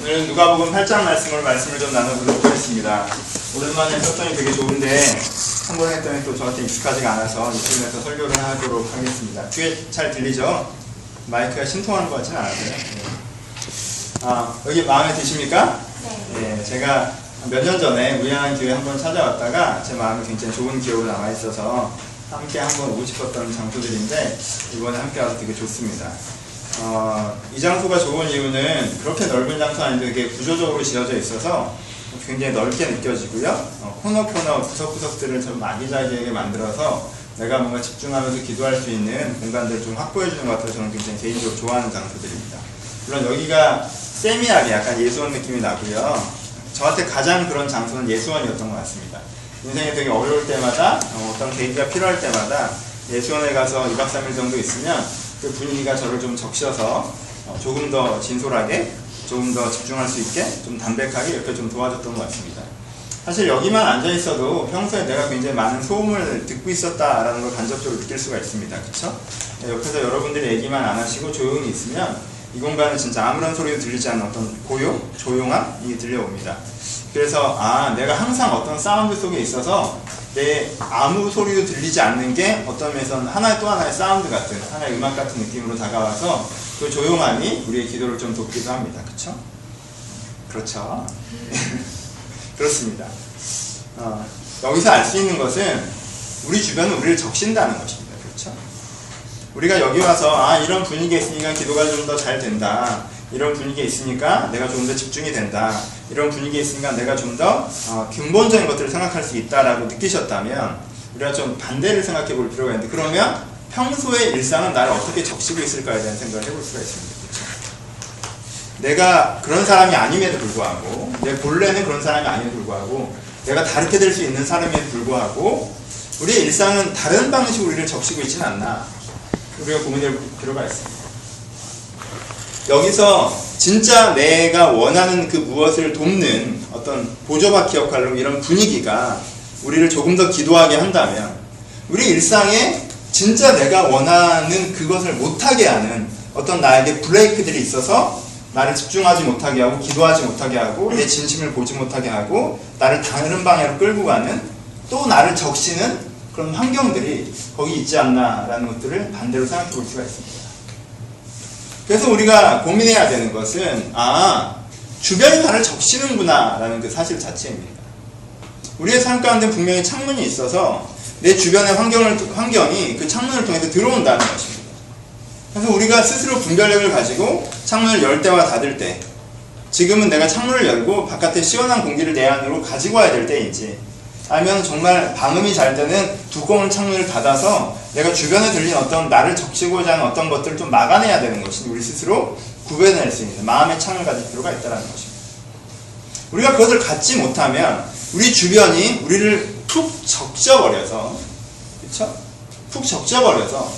오늘은 누가복음 8장 말씀을 좀 나눠보도록 하겠습니다. 오랜만에 썼더니 되게 좋은데 한 번 했더니 또 저한테 익숙하지가 않아서 이쯤에서 설교를 하도록 하겠습니다. 귀에 잘 들리죠? 마이크가 신통하는 것 같지는 않아서요. 여기 마음에 드십니까? 네. 제가 몇 년 전에 우연한 기회에 한번 찾아왔다가 제 마음에 굉장히 좋은 기억으로 남아있어서 함께 한번 오고 싶었던 장소들인데 이번에 함께 와서 되게 좋습니다. 이 장소가 좋은 이유는 그렇게 넓은 장소 아닌데 되게 구조적으로 지어져 있어서 굉장히 넓게 느껴지고요. 코너 구석구석들을 좀 아기자기하게 만들어서 내가 뭔가 집중하면서 기도할 수 있는 공간들을 좀 확보해주는 것 같아서 저는 굉장히 개인적으로 좋아하는 장소들입니다. 물론 여기가 세미하게 약간 예수원 느낌이 나고요. 저한테 가장 그런 장소는 예수원이었던 것 같습니다. 인생이 되게 어려울 때마다 어떤 계기가 필요할 때마다 예수원에 가서 2박 3일 정도 있으면 그 분위기가 저를 좀 적셔서 조금 더 진솔하게 조금 더 집중할 수 있게 좀 담백하게 이렇게 좀 도와줬던 것 같습니다. 사실 여기만 앉아 있어도 평소에 내가 굉장히 많은 소음을 듣고 있었다라는 걸 간접적으로 느낄 수가 있습니다. 그쵸? 옆에서 여러분들이 얘기만 안 하시고 조용히 있으면 이 공간은 진짜 아무런 소리도 들리지 않는 어떤 조용함이 들려옵니다. 그래서 내가 항상 어떤 사운드 속에 있어서 내 아무 소리도 들리지 않는 게 어떤 면에서는 하나의 또 하나의 사운드 같은, 하나의 음악 같은 느낌으로 다가와서 그 조용함이 우리의 기도를 좀 돕기도 합니다. 그쵸? 그렇죠. 그렇습니다. 여기서 알 수 있는 것은 우리 주변은 우리를 적신다는 것입니다. 그렇죠? 우리가 여기 와서 이런 분위기에 있으니까 기도가 좀 더 잘 된다. 이런 분위기에 있으니까 내가 좀 더 집중이 된다. 이런 분위기에 있으니까 내가 좀 더 근본적인 것들을 생각할 수 있다라고 느끼셨다면 우리가 좀 반대를 생각해 볼 필요가 있는데 그러면 평소의 일상은 나를 어떻게 적시고 있을까에 대한 생각을 해볼 수가 있습니다. 그렇죠? 내가 그런 사람이 아님에도 불구하고 내 본래는 그런 사람이 아님에도 불구하고 내가 다르게 될 수 있는 사람임에도 불구하고 우리의 일상은 다른 방식으로 우리를 적시고 있지는 않나 우리가 고민해 볼 필요가 있습니다. 여기서 진짜 내가 원하는 그 무엇을 돕는 어떤 보조바퀴 역할로 이런 분위기가 우리를 조금 더 기도하게 한다면 우리 일상에 진짜 내가 원하는 그것을 못하게 하는 어떤 나에게 브레이크들이 있어서 나를 집중하지 못하게 하고 기도하지 못하게 하고 내 진심을 보지 못하게 하고 나를 다른 방향으로 끌고 가는 또 나를 적시는 그런 환경들이 거기 있지 않나라는 것들을 반대로 생각해 볼 수가 있습니다. 그래서 우리가 고민해야 되는 것은 주변이 나를 적시는구나 라는 그 사실 자체입니다. 우리의 삶 가운데 분명히 창문이 있어서 내 주변의 환경이 그 창문을 통해서 들어온다는 것입니다. 그래서 우리가 스스로 분별력을 가지고 창문을 열 때와 닫을 때 지금은 내가 창문을 열고 바깥에 시원한 공기를 내 안으로 가지고 와야 될 때인지 아니면 정말 방음이 잘 되는 두꺼운 창문을 닫아서 내가 주변에 들린 어떤 나를 적시고자 하는 어떤 것들을 좀 막아내야 되는 것이 우리 스스로 구별해낼 수 있는 마음의 창을 가질 필요가 있다는 것입니다. 우리가 그것을 갖지 못하면 우리 주변이 우리를 푹 적셔버려서 그쵸? 푹 적셔버려서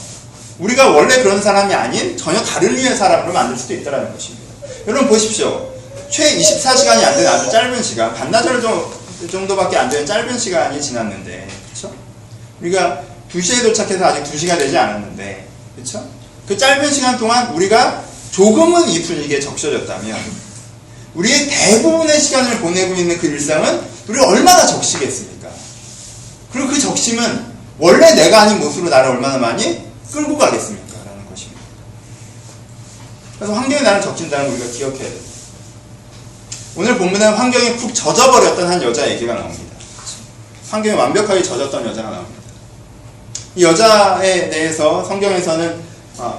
우리가 원래 그런 사람이 아닌 전혀 다른 류의 사람으로 만들 수도 있다는 것입니다. 여러분 보십시오. 최 24시간이 안 되는 아주 짧은 시간 반나절 정도밖에 안 되는 짧은 시간이 지났는데 그쵸? 우리가 2시에 도착해서 아직 2시가 되지 않았는데 그쵸? 그 짧은 시간 동안 우리가 조금은 이 분위기에 적셔졌다면 우리의 대부분의 시간을 보내고 있는 그 일상은 우리를 얼마나 적시겠습니까? 그리고 그 적심은 원래 내가 아닌 모습으로 나를 얼마나 많이 끌고 가겠습니까? 라는 것입니다. 그래서 환경이 나를 적신다는 걸 우리가 기억해야 됩니다. 오늘 본문에 환경이 푹 젖어버렸던 한 여자 얘기가 나옵니다. 환경이 완벽하게 젖었던 여자가 나옵니다. 이 여자에 대해서 성경에서는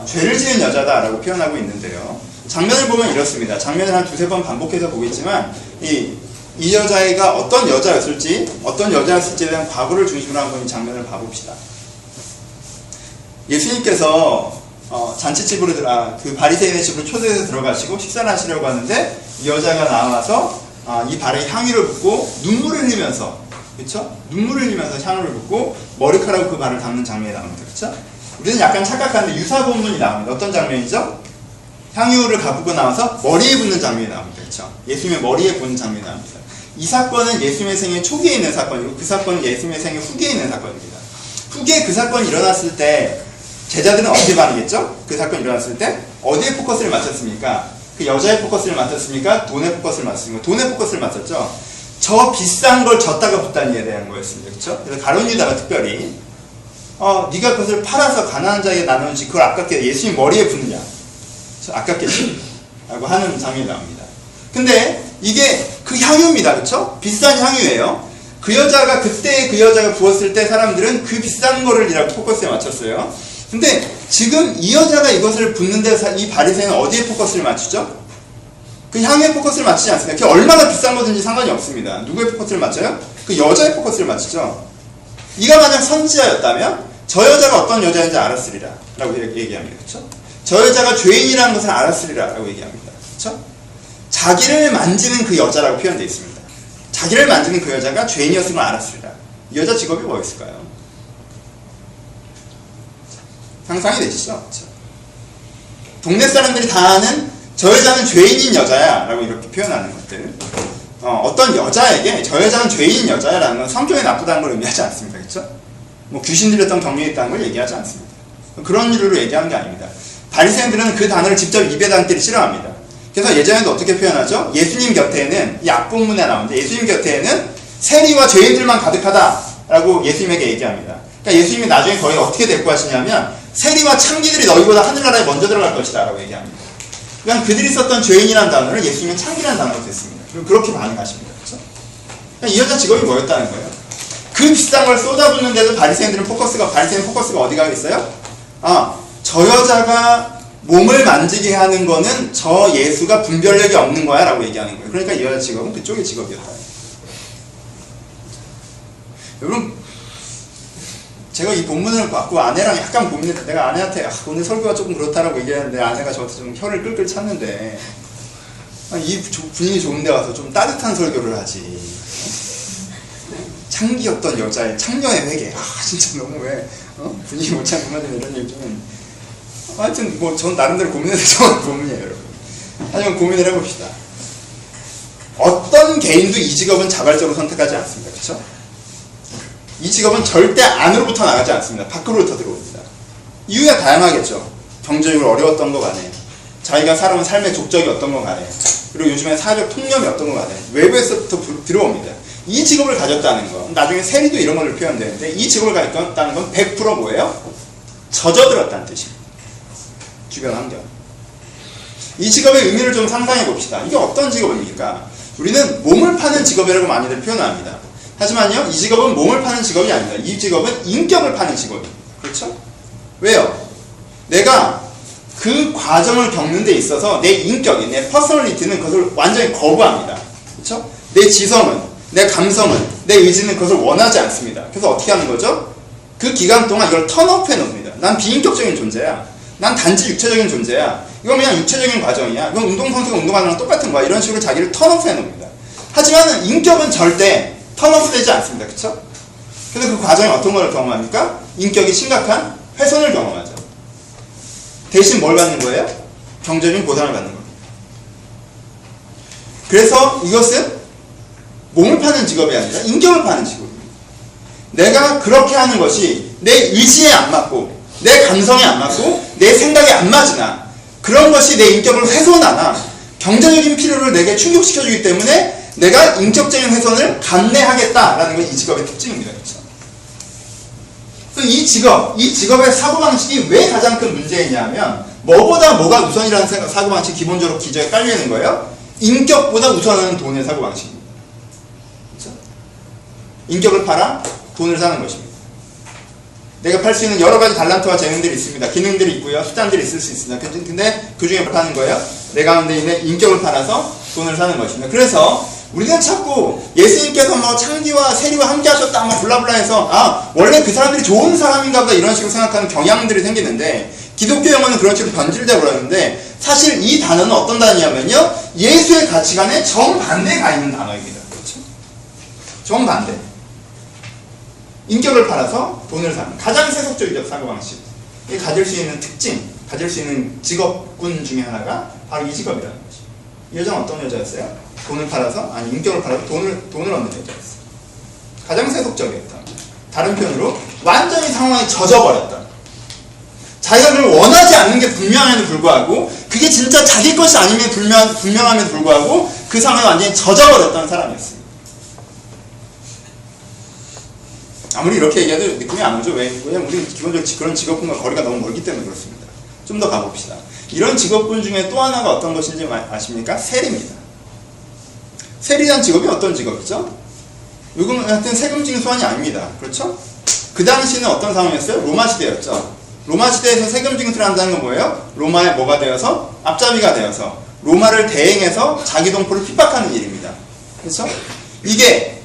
죄를 지은 여자다라고 표현하고 있는데요. 장면을 보면 이렇습니다. 장면을 한 두세 번 반복해서 보겠지만 이 여자애가 어떤 여자였을지에 대한 과거를 중심으로 한번 이 장면을 봐봅시다. 예수님께서 잔치집으로 그 바리새인의 집으로 초대해서 들어가시고 식사를 하시려고 하는데 이 여자가 나와서 이 발에 향유를 붓고 눈물을 흘리면서 그쵸? 눈물을 흘리면서 향유를 붓고 머리카락으로 그 발을 닦는 장면이 나옵니다. 그쵸? 우리는 약간 착각하는데 유사본문이 나옵니다. 어떤 장면이죠? 향유를 가부고 나와서 머리에 붓는 장면이 나옵니다. 그쵸? 예수님의 머리에 붓는 장면이 나옵니다. 이 사건은 예수님의 생애 초기에 있는 사건이고 그 사건은 예수님의 생애 후기에 있는 사건입니다. 후기에 그 사건이 일어났을 때 제자들은 어디에 반응했죠? 그 사건이 일어났을 때 어디에 포커스를 맞췄습니까? 그 여자의 포커스를 맞췄습니까? 돈의 포커스를 맞췄습니까? 돈의 포커스를 맞췄죠. 저 비싼 걸 줬다가 붙다니에 대한 거였습니다. 그렇죠? 그래서 가룟 유다가 특별히 네가 그것을 팔아서 가난한 자에게 나누는지 그걸 아깝게 예수님 머리에 붓느냐, 아깝게 라고 하는 장면이 나옵니다. 근데 이게 그 향유입니다. 그렇죠? 비싼 향유예요. 그 여자가 그때 그 여자가 부었을 때 사람들은 그 비싼 거를 이라고 포커스에 맞췄어요. 근데 지금 이 여자가 이것을 붓는데 이 바리새인은 어디에 포커스를 맞추죠? 그 향유에 포커스를 맞추지 않습니다. 그게 얼마나 비싼 거든지 상관이 없습니다. 누구의 포커스를 맞춰요? 그 여자의 포커스를 맞추죠. 이가 만약 선지자였다면 저 여자가 어떤 여자인지 알았으리라 라고 얘기합니다. 그렇죠? 저 여자가 죄인이라는 것을 알았으리라 라고 얘기합니다. 그렇죠? 자기를 만지는 그 여자라고 표현되어 있습니다. 자기를 만지는 그 여자가 죄인이었음을 알았으리라. 이 여자 직업이 뭐였을까요? 상상이 되시죠? 그렇죠? 동네 사람들이 다 아는 저 여자는 죄인인 여자야 라고 이렇게 표현하는 것들, 어떤 여자에게 저 여자는 죄인인 여자야 라는 건 성격이 나쁘다는 걸 의미하지 않습니다. 그렇죠? 뭐 귀신 들렸던 경력이 있다는 걸 얘기하지 않습니다. 그런 이유로 얘기하는 게 아닙니다. 바리새인들은 그 단어를 직접 입에 담기를 싫어합니다. 그래서 예전에도 어떻게 표현하죠? 예수님 곁에는, 이 앞본문에 나오는데 예수님 곁에는 세리와 죄인들만 가득하다 라고 예수님에게 얘기합니다. 그러니까 예수님이 나중에 거의 어떻게 데리고 하시냐면 세리와 창기들이 너희보다 하늘나라에 먼저 들어갈 것이다 라고 얘기합니다. 그냥 그들이 썼던 죄인이라는 단어를 예수님은 창기라는 단어로 됐습니다. 그리고 그렇게 반응하십니다. 그렇죠? 이 여자 직업이 뭐였다는 거예요? 그 비싼 걸 쏟아붓는데도 바리새인 포커스가 어디 가 있어요? 저 여자가 몸을 만지게 하는 거는 저 예수가 분별력이 없는 거야 라고 얘기하는 거예요. 그러니까 이 여자 직업은 그쪽의 직업이었다. 여러분, 제가 이 본문을 받고 아내랑 약간 고민했는데, 내가 아내한테 오늘 설교가 조금 그렇다라고 얘기하는데 아내가 저한테 좀 혀를 끌끌 찼는데, 이 분위기 좋은 데 와서 좀 따뜻한 설교를 하지. 창기였던 여자의 창녀의 회개. 진짜 너무 왜 분위기 못 참으면 이런 얘기 좀. 하여튼 뭐 전 나름대로 고민해서 정한 고민이에요, 여러분. 하지만 고민을 해봅시다. 어떤 개인도 이 직업은 자발적으로 선택하지 않습니다. 그렇죠? 이 직업은 절대 안으로부터 나가지 않습니다. 밖으로부터 들어옵니다. 이유가 다양하겠죠. 경제적으로 어려웠던 거 간에, 자기가 살아온 삶의 족적이 어떤 거 간에, 그리고 요즘에 사회적 통념이 어떤 거 간에 외부에서부터 들어옵니다. 이 직업을 가졌다는 거, 나중에 세리도 이런 걸로 표현되는데, 이 직업을 가졌다는 건 100% 뭐예요? 젖어들었다는 뜻입니다. 주변 환경. 이 직업의 의미를 좀 상상해 봅시다. 이게 어떤 직업입니까? 우리는 몸을 파는 직업이라고 많이들 표현합니다. 하지만요, 이 직업은 몸을 파는 직업이 아닙니다. 이 직업은 인격을 파는 직업입니다. 그렇죠? 왜요? 내가 그 과정을 겪는 데 있어서 내 인격이, 내 퍼스널리티는 그것을 완전히 거부합니다. 그렇죠? 내 지성은, 내 감성은, 내 의지는 그것을 원하지 않습니다. 그래서 어떻게 하는 거죠? 그 기간 동안 이걸 턴오프 해놓습니다. 난 비인격적인 존재야. 난 단지 육체적인 존재야. 이건 그냥 육체적인 과정이야. 이건 운동선수가 운동하는 거랑 똑같은 거야. 이런 식으로 자기를 턴오프 해놓습니다. 하지만 인격은 절대 턴오프 되지 않습니다. 그쵸? 근데 그 과정에 어떤 걸 경험합니까? 인격이 심각한 훼손을 경험하죠. 대신 뭘 받는 거예요? 경제적인 보상을 받는 겁니다. 그래서 이것은 몸을 파는 직업이 아니라 인격을 파는 직업입니다. 내가 그렇게 하는 것이 내 의지에 안 맞고, 내 감성에 안 맞고, 내 생각에 안 맞으나, 그런 것이 내 인격을 훼손하나 경제적인 필요를 내게 충족시켜주기 때문에 내가 인격적인 훼손을 감내하겠다라는 건 이 직업의 특징입니다. 그렇죠? 그래서 이 직업의 사고방식이 왜 가장 큰 문제이냐면, 뭐보다 뭐가 우선이라는 사고방식이 기본적으로 기저에 깔려있는 거예요. 인격보다 우선하는 돈의 사고방식입니다. 그렇죠? 인격을 팔아 돈을 사는 것입니다. 내가 팔 수 있는 여러 가지 달란트와 재능들이 있습니다. 기능들이 있고요. 수단들이 있을 수 있습니다. 근데 그 중에 뭘 파는 거예요? 내 가운데 있는 인격을 팔아서 돈을 사는 것입니다. 그래서 우리는 자꾸 예수님께서 뭐 창기와 세리와 함께 하셨다, 막 블라블라 해서, 원래 그 사람들이 좋은 사람인가 보다 이런 식으로 생각하는 경향들이 생기는데, 기독교 용어는 그런 식으로 변질되고 그러는데, 사실 이 단어는 어떤 단어냐면요, 예수의 가치관에 정반대에 가 있는 단어입니다. 그렇죠? 정반대. 인격을 팔아서 돈을 사는 가장 세속적이죠, 사고방식. 이 가질 수 있는 특징, 가질 수 있는 직업군 중에 하나가 바로 이 직업이라는 거죠. 이 여자는 어떤 여자였어요? 돈을 팔아서, 인격을 팔아서 돈을 얻는 여자였어요. 가장 세속적이었다. 다른 표현으로 완전히 상황에 젖어버렸다. 자기가 그걸 원하지 않는 게 분명함에도 불구하고 그게 진짜 자기 것이 아님에 분명함에도 불구하고 그 상황에 완전히 젖어버렸던 사람이었습니다. 아무리 이렇게 얘기해도 느낌이 안 오죠. 왜냐면 우리는 기본적으로 그런 직업군과 거리가 너무 멀기 때문에 그렇습니다. 좀 더 가봅시다. 이런 직업군 중에 또 하나가 어떤 것인지 아십니까? 세리입니다. 세리란 직업이 어떤 직업이죠? 요즘 같은 세금 징수환이 아닙니다. 그렇죠? 그 당시는 어떤 상황이었어요? 로마 시대였죠. 로마 시대에서 세금 징수를 한다는 건 뭐예요? 로마의 뭐가 되어서? 앞잡이가 되어서 로마를 대행해서 자기 동포를 핍박하는 일입니다. 그렇죠? 이게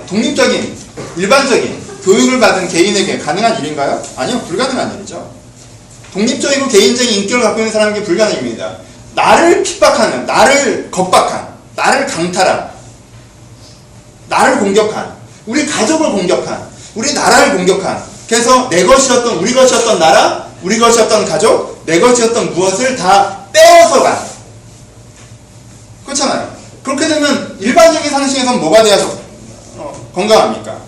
독립적인 일반적인 교육을 받은 개인에게 가능한 일인가요? 아니요, 불가능한 일이죠. 독립적이고 개인적인 인격을 갖고 있는 사람에게 불가능입니다. 나를 핍박하는, 나를 겁박한, 나를 강탈한, 나를 공격한, 우리 가족을 공격한, 우리 나라를 공격한, 그래서 내 것이었던, 우리 것이었던 나라, 우리 것이었던 가족, 내 것이었던 무엇을 다 빼앗아간. 그렇잖아요. 그렇게 되면 일반적인 상식에서는 뭐가 돼야 건강합니까?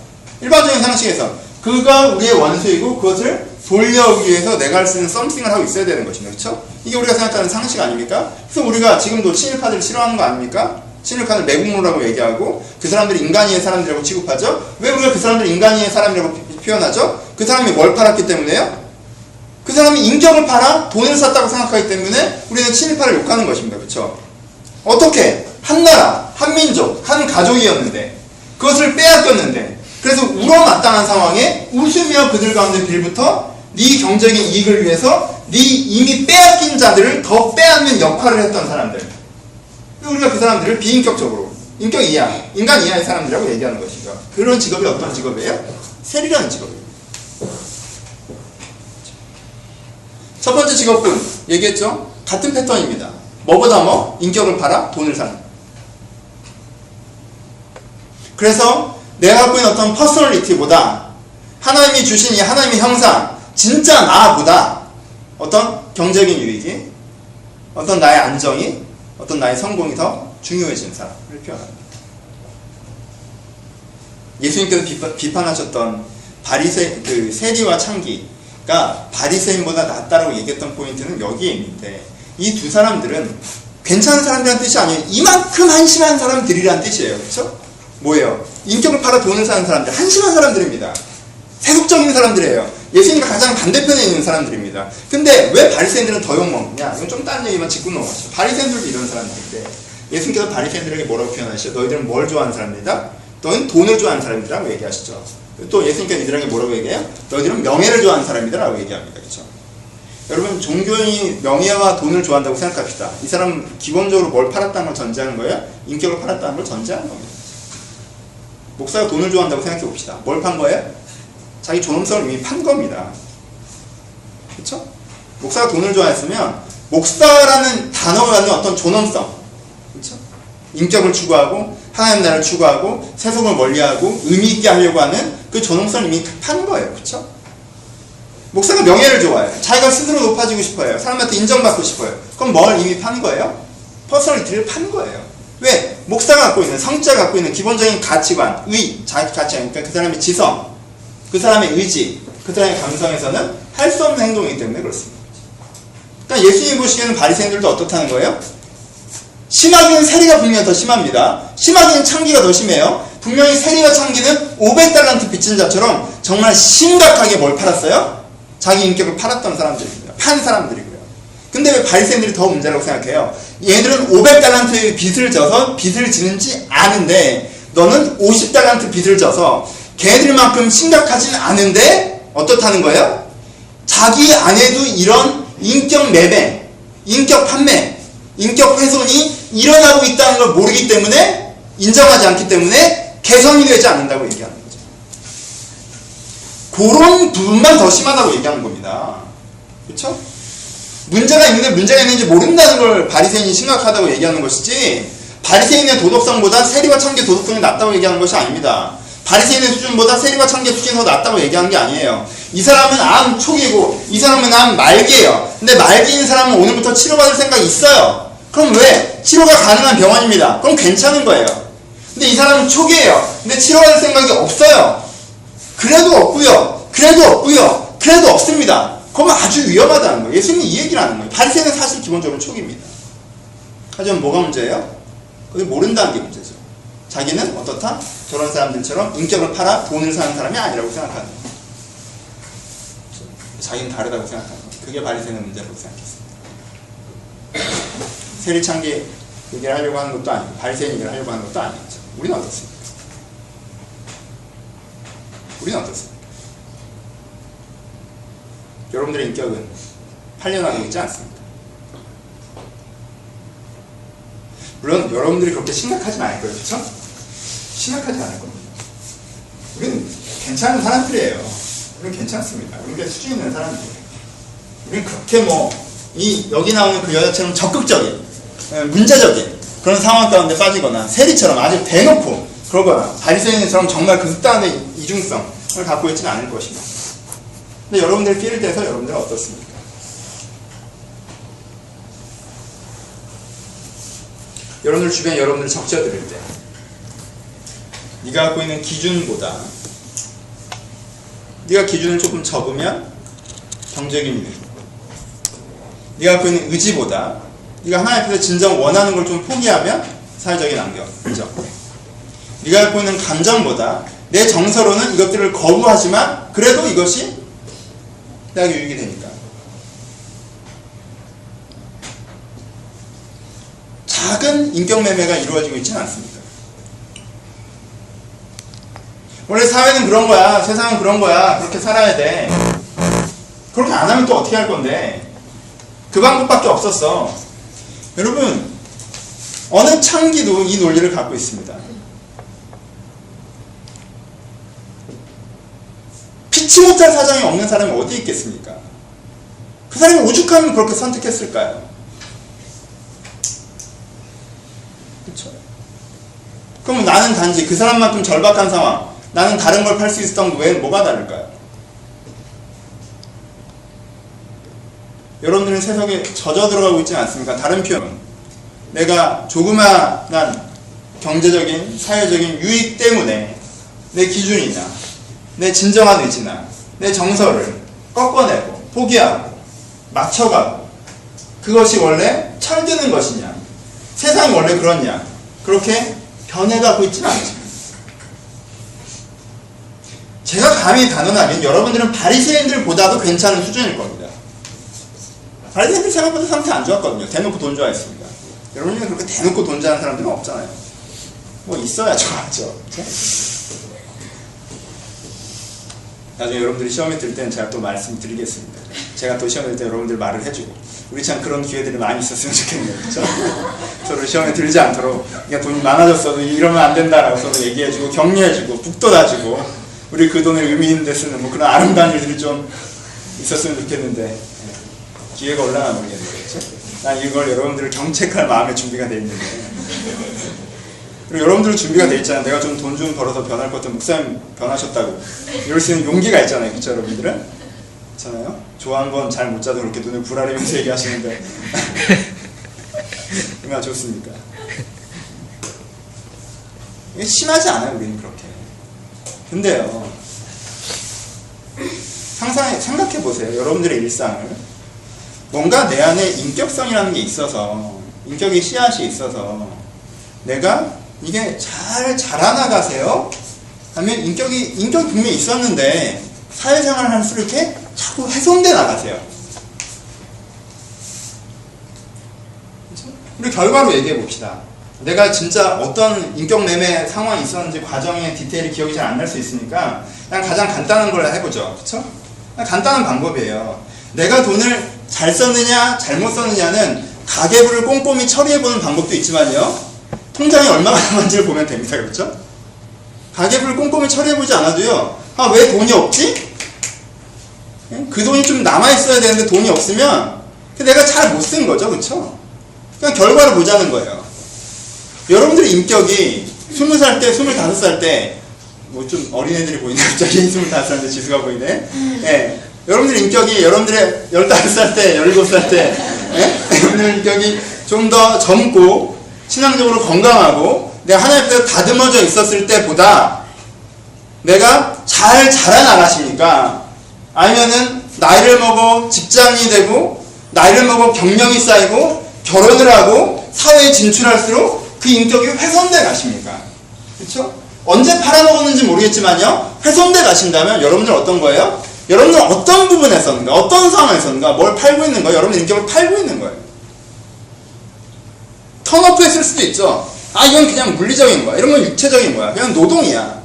일반적인 상식에서 그가 우리의 원수이고 그것을 돌려오기 위해서 내가 할 수 있는 썸씽을 하고 있어야 되는 것입니다. 그렇죠? 이게 우리가 생각하는 상식 아닙니까? 그래서 우리가 지금도 친일파들을 싫어하는 거 아닙니까? 친일파들 매국노라고 얘기하고 그 사람들이 인간이의 사람들이라고 취급하죠? 왜 우리가 그 사람들을 인간이의 사람이라고 표현하죠? 그 사람이 뭘 팔았기 때문에요? 그 사람이 인격을 팔아 돈을 샀다고 생각하기 때문에 우리는 친일파를 욕하는 것입니다. 그렇죠? 어떻게 한 나라, 한 민족, 한 가족이었는데 그것을 빼앗겼는데 그래서 울어마땅한 상황에 웃으며 그들 가운데 빌부터 네 경제적인 이익을 위해서 네 이미 빼앗긴 자들을 더 빼앗는 역할을 했던 사람들, 우리가 그 사람들을 비인격적으로 인격 이하, 인간 이하의 사람들이라고 얘기하는 것이죠. 그런 직업이 어떤 직업이에요? 세리라는 직업이에요. 첫 번째 직업군 얘기했죠? 같은 패턴입니다. 뭐보다 뭐? 인격을 팔아 돈을 사는. 그래서 내가 갖고 있는 어떤 퍼스널리티보다 하나님이 주신 이 하나님의 형상, 진짜 나보다 어떤 경제적인 유익이, 어떤 나의 안정이, 어떤 나의 성공이 더 중요해진 사람을 표현합니다. 예수님께서 비판하셨던 그 세리와 창기가 바리새인보다 낫다라고 얘기했던 포인트는 여기에 있는데, 이 두 사람들은 괜찮은 사람들이란 뜻이 아니에요. 이만큼 한심한 사람들이란 뜻이에요. 그렇죠? 뭐예요? 인격을 팔아 돈을 사는 사람들, 한심한 사람들입니다. 세속적인 사람들이에요. 예수님과 가장 반대편에 있는 사람들입니다. 근데 왜 바리새인들은 더 욕먹느냐? 이건 좀 다른 얘기만 짚고 넘어가시죠. 바리새인들도 이런 사람들인데 예수님께서 바리새인들에게 뭐라고 표현하시죠? 너희들은 뭘 좋아하는 사람들이다? 너희는 돈을 좋아하는 사람들이라고 얘기하시죠. 또 예수님께서 이들에게 뭐라고 얘기해요? 너희들은 명예를 좋아하는 사람이다 라고 얘기합니다. 그렇죠? 여러분, 종교인이 명예와 돈을 좋아한다고 생각합시다. 이 사람은 기본적으로 뭘 팔았다는 걸 전제하는 거예요? 인격을 팔았다는 걸 전제하는 겁니다. 목사가 돈을 좋아한다고 생각해 봅시다. 뭘 판 거예요? 자기 존엄성을 이미 판 겁니다. 그렇죠? 목사가 돈을 좋아했으면 목사라는 단어가 갖는 어떤 존엄성, 그렇죠? 인격을 추구하고 하나님 나라를 추구하고 세속을 멀리하고 의미 있게 하려고 하는 그 존엄성을 이미 판 거예요. 그렇죠? 목사가 명예를 좋아해요. 자기가 스스로 높아지고 싶어요. 사람한테 인정받고 싶어요. 그럼 뭘 이미 판 거예요? 퍼스널리티를 판 거예요. 왜? 목사가 갖고 있는, 성자가 갖고 있는 기본적인 가치관, 자기 가치관, 그러니까 그 사람의 지성, 그 사람의 의지, 그 사람의 감성에서는 할 수 없는 행동이기 때문에 그렇습니다. 그러니까 예수님 보시기에는 바리새인들도 어떻다는 거예요? 심하게는 세리가 분명히 더 심합니다. 심하게는 창기가 더 심해요. 분명히 세리와 창기는 500달란트 빚진 자처럼 정말 심각하게 뭘 팔았어요? 자기 인격을 팔았던 사람들입니다. 판 사람들이고요. 근데 왜 바리새인들이 더 문제라고 생각해요? 얘들은 500달란트의 빚을 져서 빚을 지는지 아는데 너는 50달란트 빚을 져서 걔들만큼 심각하진 않은데 어떻다는 거예요? 자기 안에도 이런 인격 매매, 인격 판매, 인격 훼손이 일어나고 있다는 걸 모르기 때문에, 인정하지 않기 때문에 개선이 되지 않는다고 얘기하는 거죠. 그런 부분만 더 심하다고 얘기하는 겁니다. 그렇죠? 문제가 있는데 문제가 있는지 모른다는 걸 바리새인이 심각하다고 얘기하는 것이지, 바리새인의 도덕성보다 세리와 창기의 도덕성이 낫다고 얘기하는 것이 아닙니다. 바리새인의 수준보다 세리와 창기의 수준이 더 낫다고 얘기하는 게 아니에요. 이 사람은 암 초기고 이 사람은 암 말기예요. 근데 말기인 사람은 오늘부터 치료받을 생각이 있어요. 그럼 왜? 치료가 가능한 병원입니다. 그럼 괜찮은 거예요. 근데 이 사람은 초기예요. 근데 치료받을 생각이 없어요. 그래도 없고요. 그래도 없고요. 그래도 없습니다. 그러면 아주 위험하다는 거예요. 예수님이 이 얘기를 하는 거예요. 바리새인은 사실 기본적으로 촉입니다. 하지만 뭐가 문제예요? 그걸 모른다는 게 문제죠. 자기는 어떻다? 저런 사람들처럼 인격을 팔아 돈을 사는 사람이 아니라고 생각하는 거예요. 자기는 다르다고 생각하는 거예요. 그게 바리새인의 문제라고 생각했습니다. 세리창기 얘기를 하려고 하는 것도 아니고 바리새인 얘기를 하려고 하는 것도 아니죠. 우리는 어떻습니까? 우리는 어떻습니까? 여러분들의 인격은 팔려나가고 있지 않습니까? 물론 여러분들이 그렇게 심각하진 않을 거예요. 그렇죠? 심각하지 않을 겁니다. 우리는 괜찮은 사람들이에요. 우리는 괜찮습니다. 우리가 수준 있는 사람들이에요. 우리는 그렇게 여기 나오는 그 여자처럼 적극적인, 문제적인 그런 상황 가운데 빠지거나 세리처럼 아주 대놓고 그러거나 바리새인처럼 정말 그 극단의 이중성을 갖고 있지는 않을 것입니다. 근데 여러분들 필드에서 여러분들은 어떻습니까? 여러분들 주변에 여러분들 적셔드릴 때 네가 갖고 있는 기준보다 네가 기준을 조금 적으면 경제적인 유익, 네가 갖고 있는 의지보다 네가 하나님 앞에서 진정 원하는 걸 좀 포기하면 사회적인 안경, 인정. 네가 갖고 있는 감정보다 내 정서로는 이것들을 거부하지만 그래도 이것이 내가 유익이 되니까. 작은 인격매매가 이루어지고 있지는 않습니다. 원래 사회는 그런 거야. 세상은 그런 거야. 그렇게 살아야 돼. 그렇게 안 하면 또 어떻게 할 건데? 그 방법밖에 없었어. 여러분, 어느 창기도 이 논리를 갖고 있습니다. 피치 못할 사정이 없는 사람이 어디 있겠습니까? 그 사람이 오죽하면 그렇게 선택했을까요? 그렇죠? 그럼 나는 단지 그 사람만큼 절박한 상황, 나는 다른 걸 팔 수 있었던 거 외에는 뭐가 다를까요? 여러분들은 세상에 젖어 들어가고 있지 않습니까? 다른 표현은 내가 조그마한 경제적인, 사회적인 유익 때문에 내 기준이나 내 진정한 의지나 내 정서를 꺾어내고 포기하고 맞춰가고 그것이 원래 철드는 것이냐, 세상이 원래 그렇냐, 그렇게 변해가고 있지는 않습니다. 제가 감히 단언하면 여러분들은 바리새인들보다도 괜찮은 수준일 겁니다. 바리새인들 생각보다 상태 안 좋았거든요. 대놓고 돈 좋아했습니다. 여러분들은 그렇게 대놓고 돈 좋아하는 사람들은 없잖아요. 뭐 있어야 좋아하죠. 그렇죠? 나중에 여러분들이 시험에 들 때는 제가 또 말씀드리겠습니다. 제가 또 시험에 들 때 여러분들 말을 해주고 우리 참 그런 기회들이 많이 있었으면 좋겠네요. 그렇죠? 서로 시험에 들지 않도록 그러니까 돈이 많아졌어도 이러면 안 된다라고 서로 얘기해주고 격려해주고 북돋아주고 우리 그 돈을 의미 있는 데 쓰는 뭐 그런 아름다운 일들이 좀 있었으면 좋겠는데 기회가 올라나 모르겠네요. 그렇죠? 난 이걸 여러분들을 경책할 마음의 준비가 돼 있는데 그리고 여러분들 준비가 돼 있잖아요. 내가 좀 돈 좀 벌어서 변할 것 같은 목사님 변하셨다고 이럴 수 있는 용기가 있잖아요. 그렇죠 여러분들은? 그렇잖아요? 좋아한 건 잘 못 자도 그렇게 눈을 부라리면서 얘기하시는데 얼마나 좋습니까? 이게 심하지 않아요. 우리는 그렇게. 근데요 생각해보세요. 여러분들의 일상을 뭔가 내 안에 인격성이라는 게 있어서 인격의 씨앗이 있어서 내가 이게 잘 자라나가세요? 하면 인격이 분명히 있었는데 사회생활을 할수록 이렇게 자꾸 훼손돼 나가세요. 그렇죠? 우리 결과로 얘기해 봅시다. 내가 진짜 어떤 인격매매 상황이 있었는지 과정의 디테일이 기억이 잘 안 날 수 있으니까 그냥 가장 간단한 걸 해보죠. 그렇죠? 간단한 방법이에요. 내가 돈을 잘 썼느냐 잘못 썼느냐는 가계부를 꼼꼼히 처리해보는 방법도 있지만요. 통장에 얼마가 남았는지를 보면 됩니다. 그렇죠? 가계부를 꼼꼼히 처리해보지 않아도요. 아, 왜 돈이 없지? 그 돈이 좀 남아있어야 되는데 돈이 없으면 내가 잘 못 쓴 거죠. 그렇죠? 그냥 결과를 보자는 거예요. 여러분들의 인격이 20살 때, 25살 때 뭐 좀 어린애들이 보이네. 갑자기 25살인데 지수가 보이네. 예. 여러분들의 인격이 여러분들의 15살 때, 17살 때 예? 여러분들의 인격이 좀 더 젊고 신앙적으로 건강하고 내가 하나님 앞에서 다듬어져 있었을 때보다 내가 잘 자라나가십니까? 아니면은 나이를 먹어 직장인이 되고 나이를 먹어 경력이 쌓이고 결혼을 하고 사회에 진출할수록 그 인격이 훼손돼 가십니까? 그렇죠? 언제 팔아먹었는지 모르겠지만요, 훼손돼 가신다면 여러분들 어떤 거예요? 여러분들 어떤 부분에서인가, 어떤 상황에서인가 뭘 팔고 있는 거예요? 여러분 인격을 팔고 있는 거예요. 턴오프 했을 수도 있죠. 아, 이건 그냥 물리적인 거야. 이런 건 육체적인 거야. 그냥 노동이야.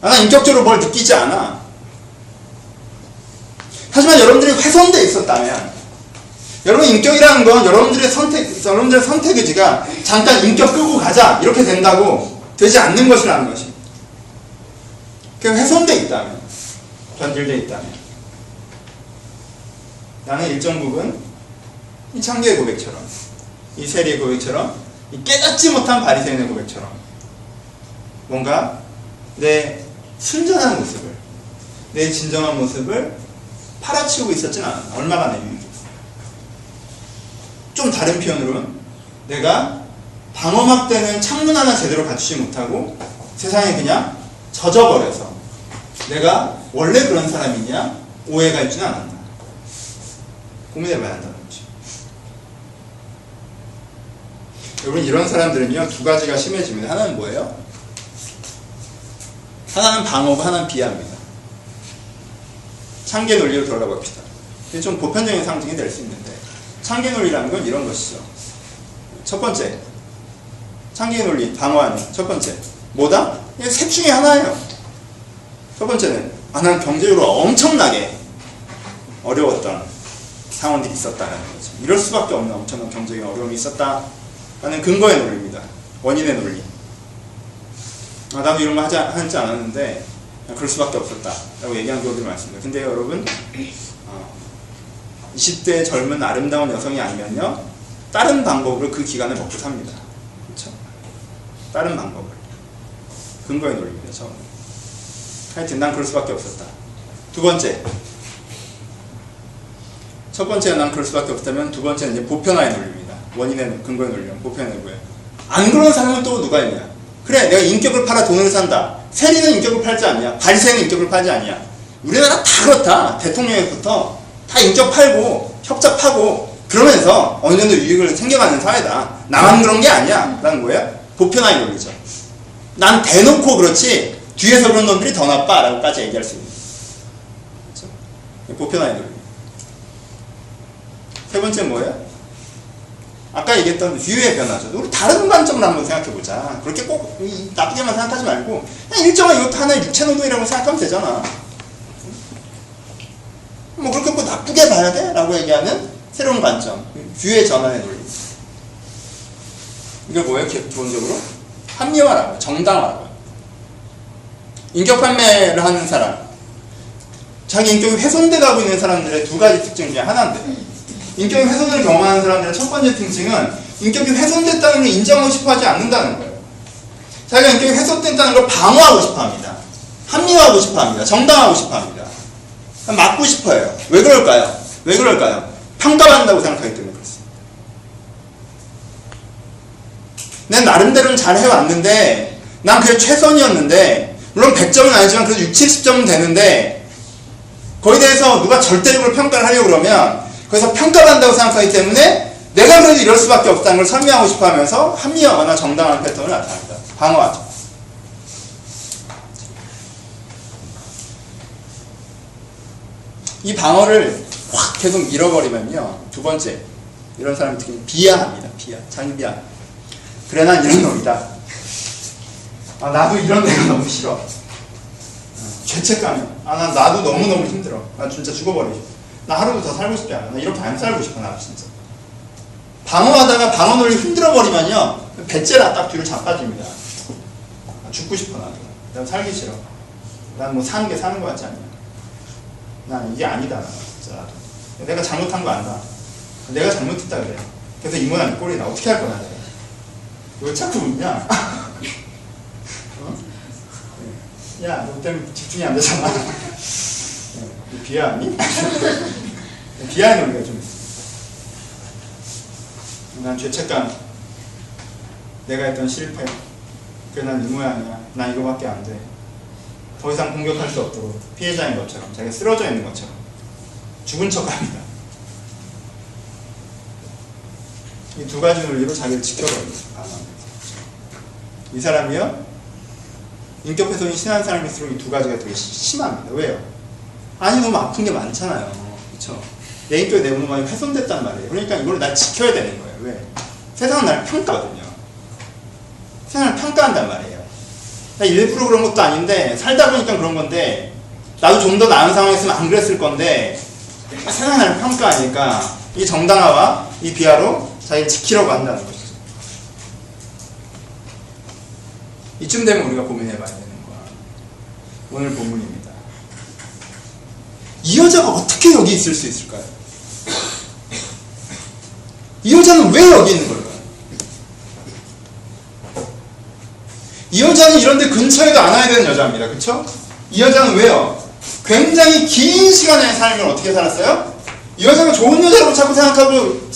아, 난 인격적으로 뭘 느끼지 않아. 하지만 여러분들이 훼손돼 있었다면, 여러분 인격이라는 건 여러분들의 선택 의지가 잠깐 인격 끄고 가자 이렇게 된다고 되지 않는 것이라는 것이. 그냥 훼손돼 있다면, 변질돼 있다면, 나는 일정 부분 이 창기의 고백처럼, 이 세리의 고백처럼, 이 깨닫지 못한 바리새인의 고백처럼 뭔가 내 순전한 모습을, 내 진정한 모습을 팔아치우고 있었지는 않아. 얼마간의 유익이. 좀 다른 표현으로는 내가 방어막되는 창문 하나 제대로 갖추지 못하고 세상에 그냥 젖어버려서 내가 원래 그런 사람이냐 오해가 있지는 않았나. 고민해봐야 한다는 거지. 여러분, 이런 사람들은요, 두 가지가 심해집니다. 하나는 뭐예요? 하나는 방어고 하나는 비하입니다. 창계 논리로 돌아가 봅시다. 이게 좀 보편적인 상징이 될 수 있는데, 창계 논리라는 건 이런 것이죠. 첫 번째, 창계 논리, 방어하는 첫 번째, 뭐다? 이게 셋 중에 하나예요. 첫 번째는, 난 경제적으로 엄청나게 어려웠던 상황들이 있었다는 거죠. 이럴 수밖에 없는 엄청난 경제적인 어려움이 있었다라는 근거의 논리입니다. 원인의 논리. 나도 이런 거 하지 않았는데 그럴 수밖에 없었다라고 얘기한 경우들이 많습니다. 근데 여러분, 20대 젊은 아름다운 여성이 아니면요, 다른 방법으로 그 기간을 먹고 삽니다. 그렇죠? 다른 방법을. 근거의 논리입니다. 처음. 하여튼 난 그럴 수밖에 없었다. 두 번째, 첫 번째는 난 그럴 수밖에 없다면, 두 번째는 이제 보편화의 논리입니다. 원인의 근거의 논리는 보편의 논리고요. 안 그런 사람은 또 누가 있냐? 그래, 내가 인격을 팔아 돈을 산다. 세리는 인격을 팔지 않냐? 바리새인은 인격을 팔지 않냐? 우리나라 다 그렇다. 대통령부터 다 인격 팔고 협잡하고 그러면서 어느 정도 유익을 생겨가는 사회다. 나만 그런 게 아니야. 라는 거예요. 보편화의 논리죠. 난 대놓고 그렇지 뒤에서 그런 놈들이 더 나빠 라고까지 얘기할 수 있는, 그렇죠? 보편화의 논리. 세 번째 뭐예요? 아까 얘기했던 뷰의 변화죠. 우리 다른 관점으로 한번 생각해보자. 그렇게 꼭 나쁘게만 생각하지 말고 그냥 일정한 이것도 하나의 육체노동이라고 생각하면 되잖아. 뭐 그렇게 뭐 나쁘게 봐야 돼? 라고 얘기하는 새로운 관점, 뷰의 전환의 논리. 이게 뭐예요? 기본적으로 합리화라고, 정당화라고. 인격 판매를 하는 사람, 자기 인격이 훼손돼 가고 있는 사람들의 두 가지 특징 중에 하나인데, 인격이 훼손을 경험하는 사람들의 첫 번째 특징은 인격이 훼손됐다는 걸 인정하고 싶어 하지 않는다는 거예요. 자기가 인격이 훼손됐다는 걸 방어하고 싶어 합니다. 합리화하고 싶어 합니다. 정당하고 싶어 합니다. 막고 싶어 해요. 왜 그럴까요? 왜 그럴까요? 평가받는다고 생각하기 때문에 그렇습니다. 난 나름대로는 잘 해왔는데, 난 그게 최선이었는데, 물론 100점은 아니지만 그래도 60, 70점은 되는데, 거기에 대해서 누가 절대적으로 평가를 하려고 그러면 거기서 평가받는다고 생각하기 때문에 내가 그래도 이럴 수밖에 없다는 걸 설명하고 싶어 하면서 합리화하거나 정당한 패턴을 나타납니다. 방어하죠. 이 방어를 확 계속 잃어버리면요, 두 번째, 이런 사람이 특히 비하합니다. 비하, 자기 비하. 그래, 난 이런 놈이다. 나도 이런 내가 너무 싫어. 죄책감이. 나도 너무너무 힘들어. 나 진짜 죽어버리고 싶어. 나 하루도 더 살고 싶지 않아. 나 이렇게 안 살고 싶어, 나 진짜. 방어하다가 방어 논리 흔들어버리면요, 배째라 딱 뒤로 자빠집니다. 죽고 싶어, 나도. 난 살기 싫어. 난 뭐 사는 게 사는 거 같지 않냐. 난 이게 아니다, 나 진짜. 나도. 내가 잘못한 거 안다. 내가 잘못했다 그래. 그래서 이 모양 이 꼴이 나 어떻게 할 거냐, 내가. 왜 자꾸 웃냐? 야, 너 때문에 집중이 안 되잖아. 비하하니? 비하의 논리가 좀 있어. 난 죄책감, 내가 했던 실패, 그래 난 이 모양이야, 난 이거밖에 안 돼, 더 이상 공격할 수 없도록 피해자인 것처럼, 자기가 쓰러져 있는 것처럼 죽은 척합니다. 이 두 가지 논리로 자기를 지켜버립니다. 이 사람이요, 인격 훼손이 심한 사람일수록 이 두 가지가 되게 심합니다. 왜요? 아니 너무 아픈 게 많잖아요. 그렇죠? 내 인격이 너무 많이 훼손됐단 말이에요. 그러니까 이걸 날 지켜야 되는 거예요. 왜? 세상은 날 평가거든요. 세상을 평가한단 말이에요. 일부러 그런 것도 아닌데 살다 보니까 그런 건데, 나도 좀 더 나은 상황이었으면 안 그랬을 건데 세상을 날 평가하니까 이 정당화와 이 비하로 자기를 지키려고 한다는 것이죠. 이쯤 되면 우리가 고민해봐야 되는 거야. 오늘 본문입니다. 이 여자가 어떻게 여기 있을 수 있을까요? 이 여자는 왜 여기 있는 걸까요? 이 여자는 이런데 근처에도 안 와야 되는 여자입니다. 그쵸? 이 여자는 왜요? 굉장히 긴 시간의 삶을 어떻게 살았어요? 이 여자가 좋은 여자라고 자꾸 생각하고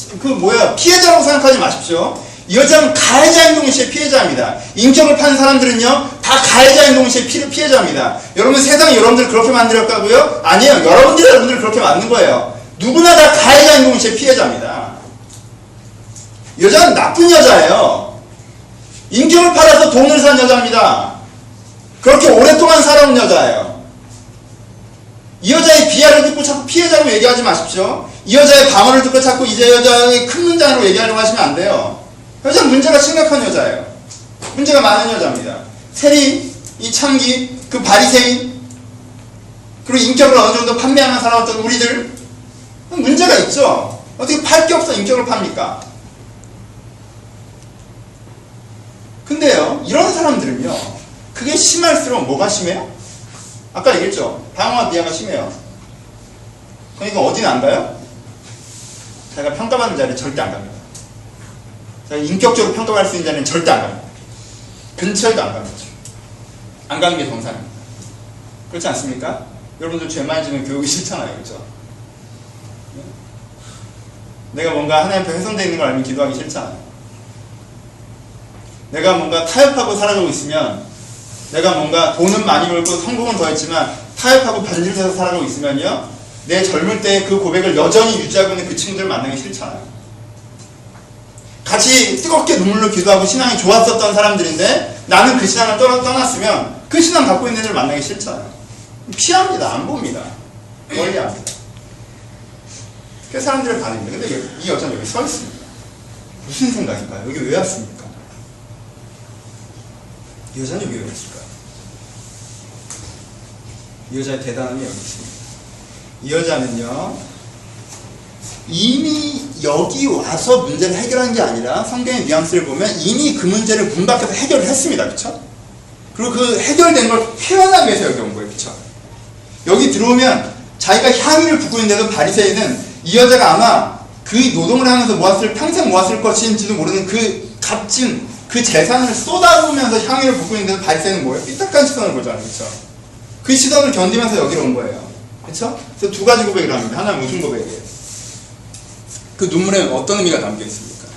피해자라고 생각하지 마십시오. 이 여자는 가해자인 동시에 피해자입니다. 인격을 파는 사람들은요, 다 가해자인 동시에 피해자입니다. 여러분, 세상이 여러분들 그렇게 만들었다고요? 아니에요. 여러분들 그렇게 만든 거예요. 누구나 다 가해자인 동시에 피해자입니다. 이 여자는 나쁜 여자예요. 인격을 팔아서 돈을 산 여자입니다. 그렇게 오랫동안 살아온 여자예요. 이 여자의 비하를 듣고 자꾸 피해자로 얘기하지 마십시오. 이 여자의 방언을 듣고 자꾸 이제 여자의 큰 문장으로 얘기하려고 하시면 안 돼요. 여자는 문제가 심각한 여자예요. 문제가 많은 여자입니다. 세리, 이 창기, 그 바리새인, 그리고 인격을 어느 정도 판매하며 살아왔던 우리들, 문제가 있죠. 어떻게 팔 게 없어 인격을 팝니까? 근데요, 이런 사람들은요, 그게 심할수록 뭐가 심해요? 아까 얘기했죠. 방어와 비하가 심해요. 그러니까 어디는 안 가요? 자기가 평가받는 자리에 절대 안 갑니다. 자기가 인격적으로 평가받을 수 있는 자리는 절대 안 갑니다. 근처에도 안 갑니다. 안 가는 게 정상입니다. 그렇지 않습니까? 여러분들 죄 많이 지면 교육이 싫잖아요. 그렇죠? 내가 뭔가 하나님 앞에 훼손되어 있는 걸 알면 기도하기 싫잖아요. 내가 뭔가 타협하고 살아가고 있으면, 내가 뭔가 돈은 많이 벌고 성공은 더했지만 타협하고 변질돼서 살아가고 있으면요, 내 젊을 때 그 고백을 여전히 유지하고 있는 그 친구들 만나기 싫잖아요. 같이 뜨겁게 눈물로 기도하고 신앙이 좋았었던 사람들인데 나는 그 신앙을 떠났으면 그 신앙 갖고 있는 애들 만나기 싫잖아요. 피합니다. 안 봅니다. 멀리 합니다. 그 사람들의 반응입니다. 근데 이 여자는 여기 서 있습니다. 무슨 생각인가요? 여기 왜 왔습니까? 이 여자는 여기 왜 왔을까요? 이 여자의 대단함이 여기 있습니다. 이 여자는요, 이미 여기 와서 문제를 해결한 게 아니라 성경의 뉘앙스를 보면 이미 그 문제를 문 밖에서 해결을 했습니다. 그쵸? 그리고 그 해결된 걸 표현하기 위해서 여기 온 거예요. 그쵸? 여기 들어오면 자기가 향유를 붓고 있는데도 바리새인은 이 여자가 아마 그 노동을 하면서 평생 모았을 것인지도 모르는 그 값진 그 재산을 쏟아부으면서 향유를 붓고 있는데도 바리새인은 뭐예요? 삐딱한 시선을 보잖아요. 그쵸? 그 시선을 견디면서 여기로 온 거예요. 그쵸? 그래서 두 가지 고백을 합니다. 하나는 무슨 고백이에요? 그 눈물에는 어떤 의미가 담겨 있습니까?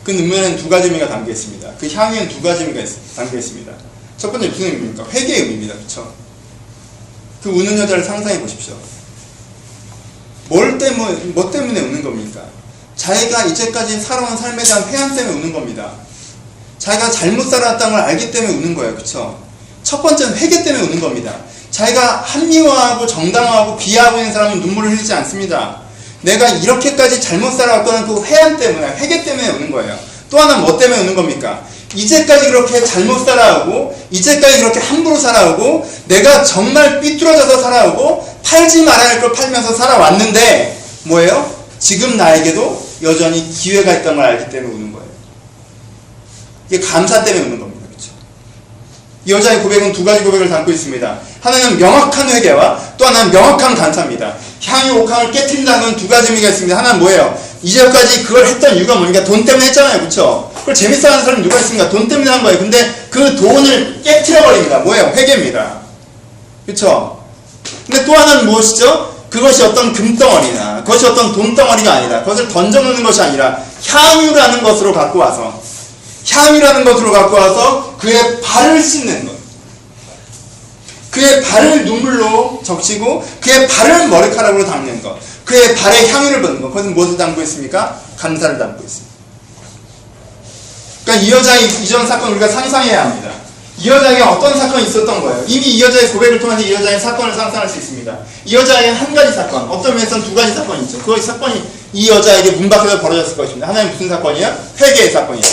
그 눈물에는 두 가지 의미가 담겨 있습니다. 그 향에는 두 가지 의미가 담겨 있습니다. 첫 번째 무슨 의미입니까? 회개의 의미입니다. 그쵸? 그 우는 여자를 상상해 보십시오. 뭐 때문에 우는 겁니까? 자기가 이제까지 살아온 삶에 대한 회한 때문에 우는 겁니다. 자기가 잘못 살아왔다는 걸 알기 때문에 우는 거예요. 그쵸? 첫 번째는 회개 때문에 우는 겁니다. 자기가 합리화하고 정당화하고 비하하고 있는 사람은 눈물을 흘리지 않습니다. 내가 이렇게까지 잘못 살아왔다는 그 회한 때문에, 회개 때문에 우는 거예요. 또 하나는 뭐 때문에 우는 겁니까? 이제까지 그렇게 잘못 살아오고, 이제까지 그렇게 함부로 살아오고, 내가 정말 삐뚤어져서 살아오고, 팔지 말아야 할 걸 팔면서 살아왔는데, 뭐예요? 지금 나에게도 여전히 기회가 있다는 걸 알기 때문에 우는 거예요. 이게 감사 때문에 우는 겁니다. 그렇죠? 이 여자의 고백은 두 가지 고백을 담고 있습니다. 하나는 명확한 회개와 또 하나는 명확한 감사입니다. 향유 옥황을 깨트린다는 건 두 가지 의미가 있습니다. 하나는 뭐예요? 이제까지 그걸 했던 이유가 뭡니까? 돈 때문에 했잖아요. 그렇죠? 그걸 재밌어 하는 사람이 누가 있습니까? 돈 때문에 한 거예요. 근데 그 돈을 깨트려버립니다. 뭐예요? 회개입니다. 그렇죠? 근데 또 하나는 무엇이죠? 그것이 어떤 금덩어리나 그것이 어떤 돈덩어리가 아니라 그것을 던져놓는 것이 아니라 향유라는 것으로 갖고 와서 그의 발을 씻는 것, 그의 발을 눈물로 적시고 그의 발을 머리카락으로 닦는 것, 그의 발에 향유를 붓는 것. 그것은 무엇을 담고 있습니까? 감사를 담고 있습니다. 그러니까 이 여자의 이전 사건 우리가 상상해야 합니다. 이 여자에게 어떤 사건이 있었던 거예요? 이미 이 여자의 고백을 통해서 이 여자의 사건을 상상할 수 있습니다. 이 여자에게 한 가지 사건, 어떤 면에서는 두 가지 사건이 있죠. 그 사건이 이 여자에게 문 밖에서 벌어졌을 것입니다. 하나는 무슨 사건이에요? 회개의 사건이에요.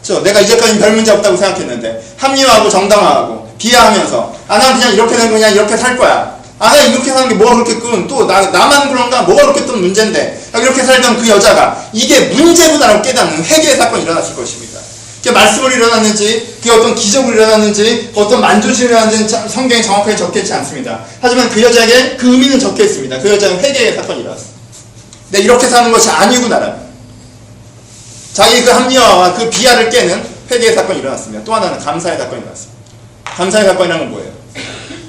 그렇죠? 내가 이제까지 별 문제 없다고 생각했는데 합리화하고 정당화하고 비하하면서 난 그냥 이렇게 된 거냐 이렇게 살 거야. 나 이렇게 사는 게 뭐가 그렇게 또 나만 그런가? 뭐가 그렇게 또 문제인데 이렇게 살던 그 여자가 이게 문제구나라고 깨닫는 회개의 사건이 일어났을 것입니다. 그게 말씀으로 일어났는지 그게 어떤 기적으로 일어났는지 어떤 만조시로 일어났는지 성경에 정확하게 적혀있지 않습니다. 하지만 그 여자에게 그 의미는 적혀있습니다. 그 여자는 회개의 사건이 일어났습니다. 내 이렇게 사는 것이 아니구나라는 자기의 그 합리화와 그 비하를 깨는 회개의 사건이 일어났습니다. 또 하나는 감사의 사건이 일어났습니다. 감사의 사건이라는 건 뭐예요?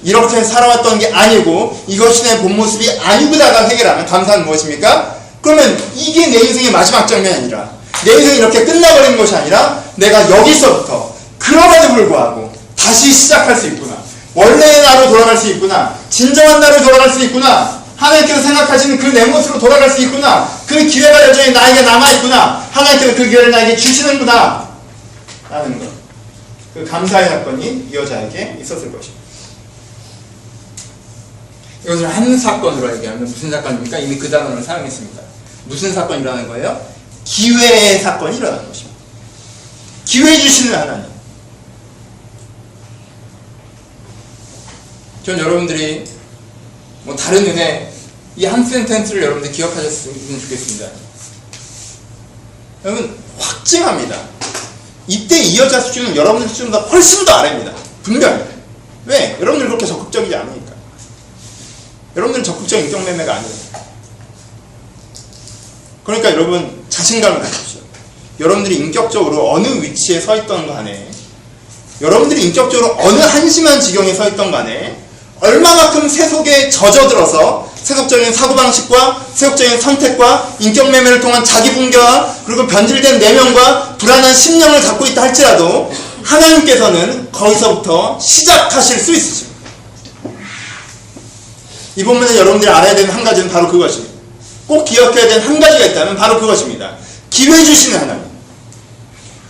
이렇게 살아왔던 게 아니고 이것이 내 본 모습이 아니구나가 해결하면 감사는 무엇입니까? 그러면 이게 내 인생의 마지막 장면이 아니라 내 인생이 이렇게 끝나버리는 것이 아니라 내가 여기서부터 그럼에도 불구하고 다시 시작할 수 있구나. 원래의 나로 돌아갈 수 있구나. 진정한 나로 돌아갈 수 있구나. 하나님께서 생각하시는 그 내 모습으로 돌아갈 수 있구나. 그 기회가 여전히 나에게 남아있구나. 하나님께서 그 기회를 나에게 주시는구나 라는 것. 그 감사의 사건이 이 여자에게 있었을 것입니다. 이것을 한 사건으로 얘기하면 무슨 사건입니까? 이미 그 단어를 사용했습니다. 무슨 사건이 일어나는 거예요? 기회의 사건이 일어나는 것입니다. 기회 주시는 하나님. 전 여러분들이 다른 은혜 이 한 센텐스를 여러분들 기억하셨으면 좋겠습니다. 여러분 확증합니다. 이때 이 여자 수준은 여러분들 수준보다 훨씬 더 아래입니다. 분명히. 왜? 여러분들 그렇게 적극적이지 않으니까. 여러분들은 적극적인 인격 매매가 아니에요. 그러니까 여러분 자신감을 가지십시오. 여러분들이 인격적으로 어느 위치에 서 있던 간에 여러분들이 인격적으로 어느 한심한 지경에 서 있던 간에 얼마만큼 세속에 젖어들어서 세속적인 사고방식과 세속적인 선택과 인격매매를 통한 자기붕괴와 그리고 변질된 내면과 불안한 심령을 갖고 있다 할지라도 하나님께서는 거기서부터 시작하실 수 있으십니다. 이 본문에 여러분들이 알아야 되는 한 가지는 바로 그것입니다. 꼭 기억해야 되는 한 가지가 있다면 바로 그것입니다. 기회 주시는 하나님.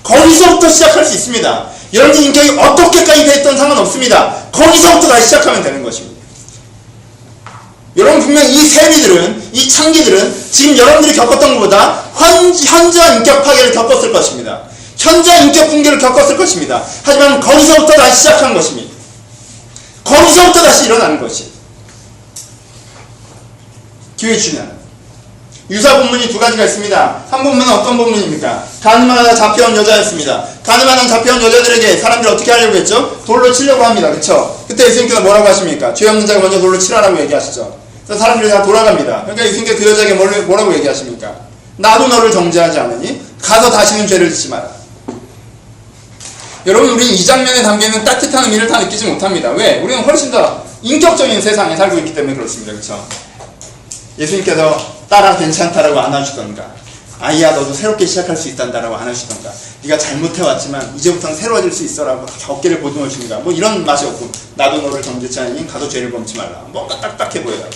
거기서부터 시작할 수 있습니다. 여러분의 인격이 어떻게까지 됐던 상관없습니다. 거기서부터 다시 시작하면 되는 것입니다. 여러분 분명 이 세미들은 이 창기들은 지금 여러분들이 겪었던 것보다 현저한 인격 파괴를 겪었을 것입니다. 현저한 인격 붕괴를 겪었을 것입니다. 하지만 거기서부터 다시 시작한 것입니다. 거기서부터 다시 일어나는 것이 기회 주시는 유사 본문이 두 가지가 있습니다. 한 본문은 어떤 본문입니까? 가늠하다 잡혀온 여자였습니다. 가늠하다 잡혀온 여자들에게 사람들이 어떻게 하려고 했죠? 돌로 치려고 합니다. 그쵸? 그때 예수님께서 뭐라고 하십니까? 죄 없는 자가 먼저 돌로 치라라고 얘기하시죠. 그래서 사람들이 다 돌아갑니다. 그러니까 예수님께서 그 여자에게 뭐라고 얘기하십니까? 나도 너를 정죄하지 않으니 가서 다시는 죄를 짓지 마라. 여러분 우리는 이 장면에 담겨있는 따뜻한 의미를 다 느끼지 못합니다. 왜? 우리는 훨씬 더 인격적인 세상에 살고 있기 때문에 그렇습니다. 그쵸? 예수님께서 딸아 괜찮다라고 안아주던가 아이야 너도 새롭게 시작할 수 있단다라고 안아주던가 네가 잘못해왔지만 이제부터는 새로워질 수 있어라고 어깨를 보듬어 주는가 이런 맛이 없고 나도 너를 정죄치 않으니 가도 죄를 범치 말라. 뭔가 딱딱해 보여요.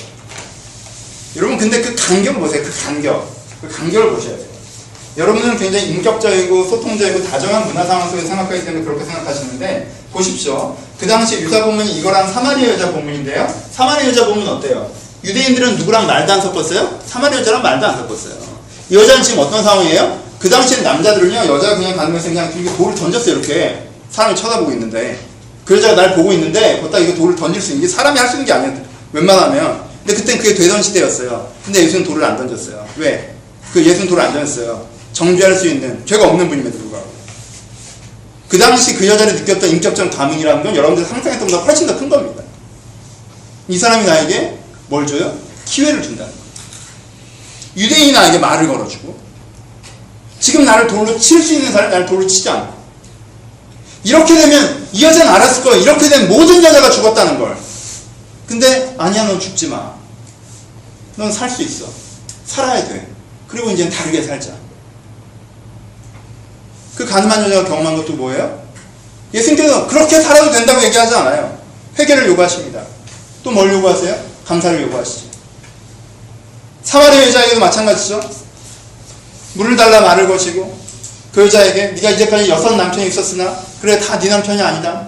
여러분 근데 그 간격 보세요. 그 간격을 보셔야 돼요. 여러분은 굉장히 인격적이고 소통적이고 다정한 문화 상황 속에서 생각하기 때문에 그렇게 생각하시는데 보십시오. 그 당시 유사 본문이 이거랑 사마리아 여자 본문인데요. 사마리아 여자 본문 어때요? 유대인들은 누구랑 말도 안 섞었어요? 사마리아 여자랑 말도 안 섞었어요. 이 여자는 지금 어떤 상황이에요? 그 당시에는 남자들은요, 여자가 그냥 가면서 그냥 돌을 던졌어요. 이렇게 사람이 쳐다보고 있는데 그 여자가 날 보고 있는데 거기다 이거 돌을 던질 수 있는 게 사람이 할 수 있는 게 아니야. 웬만하면. 근데 그땐 그게 되던 시대였어요. 근데 예수는 돌을 안 던졌어요. 왜? 예수는 돌을 안 던졌어요. 정죄할 수 있는 죄가 없는 분임에도 불구하고. 그 당시 그 여자를 느꼈던 인격적 감흥이라는 건 여러분들 상상했던 것보다 훨씬 더 큰 겁니다. 이 사람이 나에게 뭘 줘요? 기회를 준다는 거예요. 유대인이 나에게 말을 걸어주고 지금 나를 돌로 칠 수 있는 사람이 나를 돌로 치지 않고 이렇게 되면 이 여자는 알았을 거예요. 이렇게 된 모든 여자가 죽었다는 걸. 근데 아니야 넌 죽지 마. 넌 살 수 있어. 살아야 돼. 그리고 이제는 다르게 살자. 그 가늠한 여자가 경험한 것도 뭐예요? 예수님께서 그렇게 살아도 된다고 얘기하지 않아요. 회개를 요구하십니다. 또 뭘 요구하세요? 감사를 요구하시죠. 사마리아 여자에게도 마찬가지죠. 물을 달라 말을 거시고 그 여자에게 네가 이제까지 6 남편이 있었으나 그래 다 네 남편이 아니다.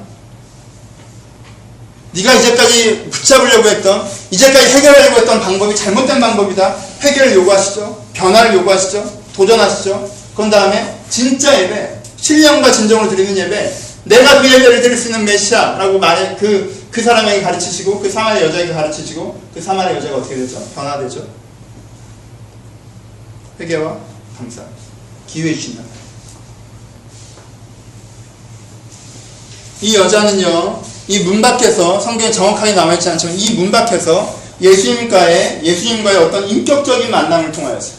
네가 이제까지 붙잡으려고 했던 이제까지 해결하려고 했던 방법이 잘못된 방법이다. 해결을 요구하시죠. 변화를 요구하시죠. 도전하시죠. 그런 다음에 진짜 예배, 신령과 진정으로 드리는 예배, 내가 그 예배를 드릴 수 있는 메시아라고 말해 그 사람에게 가르치시고 그 사마리아 여자에게 가르치시고 그 사마리아 여자가 어떻게 되죠? 변화되죠. 회개와 감사, 기회 주신다. 이 여자는요, 이 문 밖에서 성경에 정확하게 남아있지 않지만 이 문 밖에서 예수님과의 어떤 인격적인 만남을 통하여서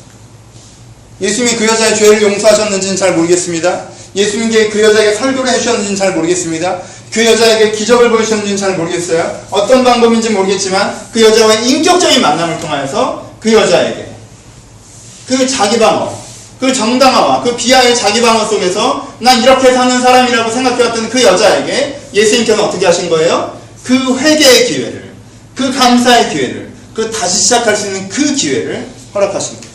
예수님이 그 여자의 죄를 용서하셨는지는 잘 모르겠습니다. 예수님께 그 여자에게 설교를 해주셨는지는 잘 모르겠습니다. 그 여자에게 기적을 보여주셨는지는 잘 모르겠어요. 어떤 방법인지 모르겠지만 그 여자와의 인격적인 만남을 통하여서 그 여자에게 그 자기 방어, 그 정당화와 그 비하의 자기 방어 속에서 난 이렇게 사는 사람이라고 생각해왔던 그 여자에게 예수님께서는 어떻게 하신 거예요? 그 회개의 기회를, 그 감사의 기회를, 그 다시 시작할 수 있는 그 기회를 허락하신 거예요.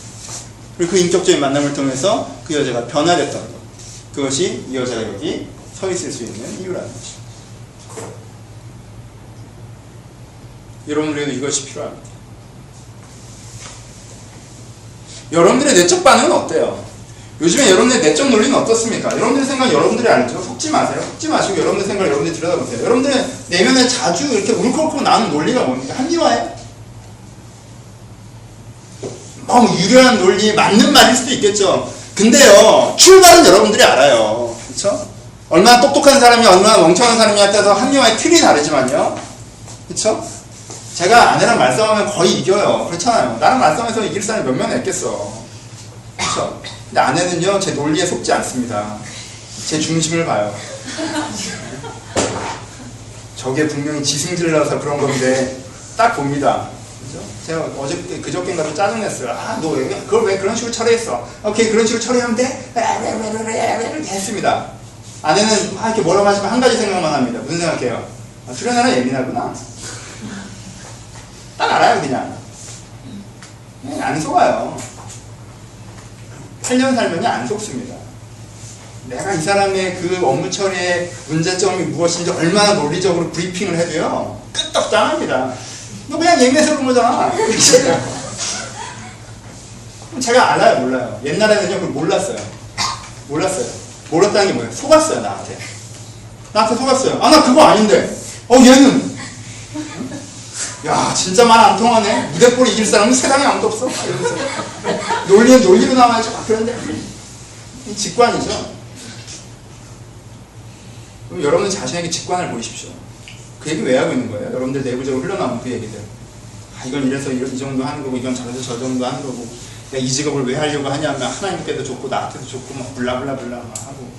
그리고 그 인격적인 만남을 통해서 그 여자가 변화됐다는 것. 그것이 이 여자가 여기 서 있을 수 있는 이유라는 것입니다. 여러분들에게도 이것이 필요합니다. 여러분들의 내적 반응은 어때요? 요즘에 여러분들의 내적 논리는 어떻습니까? 여러분들의 생각 여러분들이 알죠? 속지 마세요. 속지 마시고 여러분들의 생각을 여러분들이 들여다보세요. 여러분들의 내면에 자주 이렇게 울컥울컥 나는 논리가 뭡니까? 합리화예요. 유려한 논리, 맞는 말일 수도 있겠죠. 근데요, 출발은 여러분들이 알아요. 그쵸? 얼마나 똑똑한 사람이 얼마나 멍청한 사람이냐에 따라서 합리화의 틀이 다르지만요. 그쵸? 제가 아내랑 말싸움하면 거의 이겨요. 그렇잖아요. 나랑 말싸움해서 이길 사람이 몇 명 있겠어. 그쵸? 근데 아내는요, 제 논리에 속지 않습니다. 제 중심을 봐요. 저게 분명히 지승질러서 그런 건데, 딱 봅니다. 그죠? 제가 그저께인가 짜증냈어요. 너 그걸 왜 그런 식으로 처리했어? 오케이, 그런 식으로 처리하면 돼? 이렇게 했습니다. 아내는 이렇게 뭐라고 하시면 한 가지 생각만 합니다. 무슨 생각해요? 수련아는 예민하구나. 딱 알아요, 그냥. 안 속아요. 8년 살면요, 안 속습니다. 내가 이 사람의 그 업무 처리의 문제점이 무엇인지 얼마나 논리적으로 브리핑을 해도요, 끄떡당합니다. 너 그냥 예민해서 그런 거잖아. 제가 알아요, 몰라요? 옛날에는요, 그걸 몰랐어요. 몰랐다는 게 뭐예요? 속았어요, 나한테. 나한테 속았어요. 나 그거 아닌데. 얘는. 야, 진짜 말 안 통하네. 무대뽀리 이길 사람은 세상에 아무도 없어. 이러면서. 논리는 논리로 나와야죠. 그런데 이 직관이죠. 그럼 여러분은 자신에게 직관을 보이십시오. 그 얘기 왜 하고 있는 거예요? 여러분들 내부적으로 흘러나온 그 얘기들. 이건 이래서 이 정도 하는 거고, 이건 저래서 저 정도 하는 거고, 내가 이 직업을 왜 하려고 하냐면 하나님께도 좋고 나한테도 좋고 막 블라블라블라 막 하고,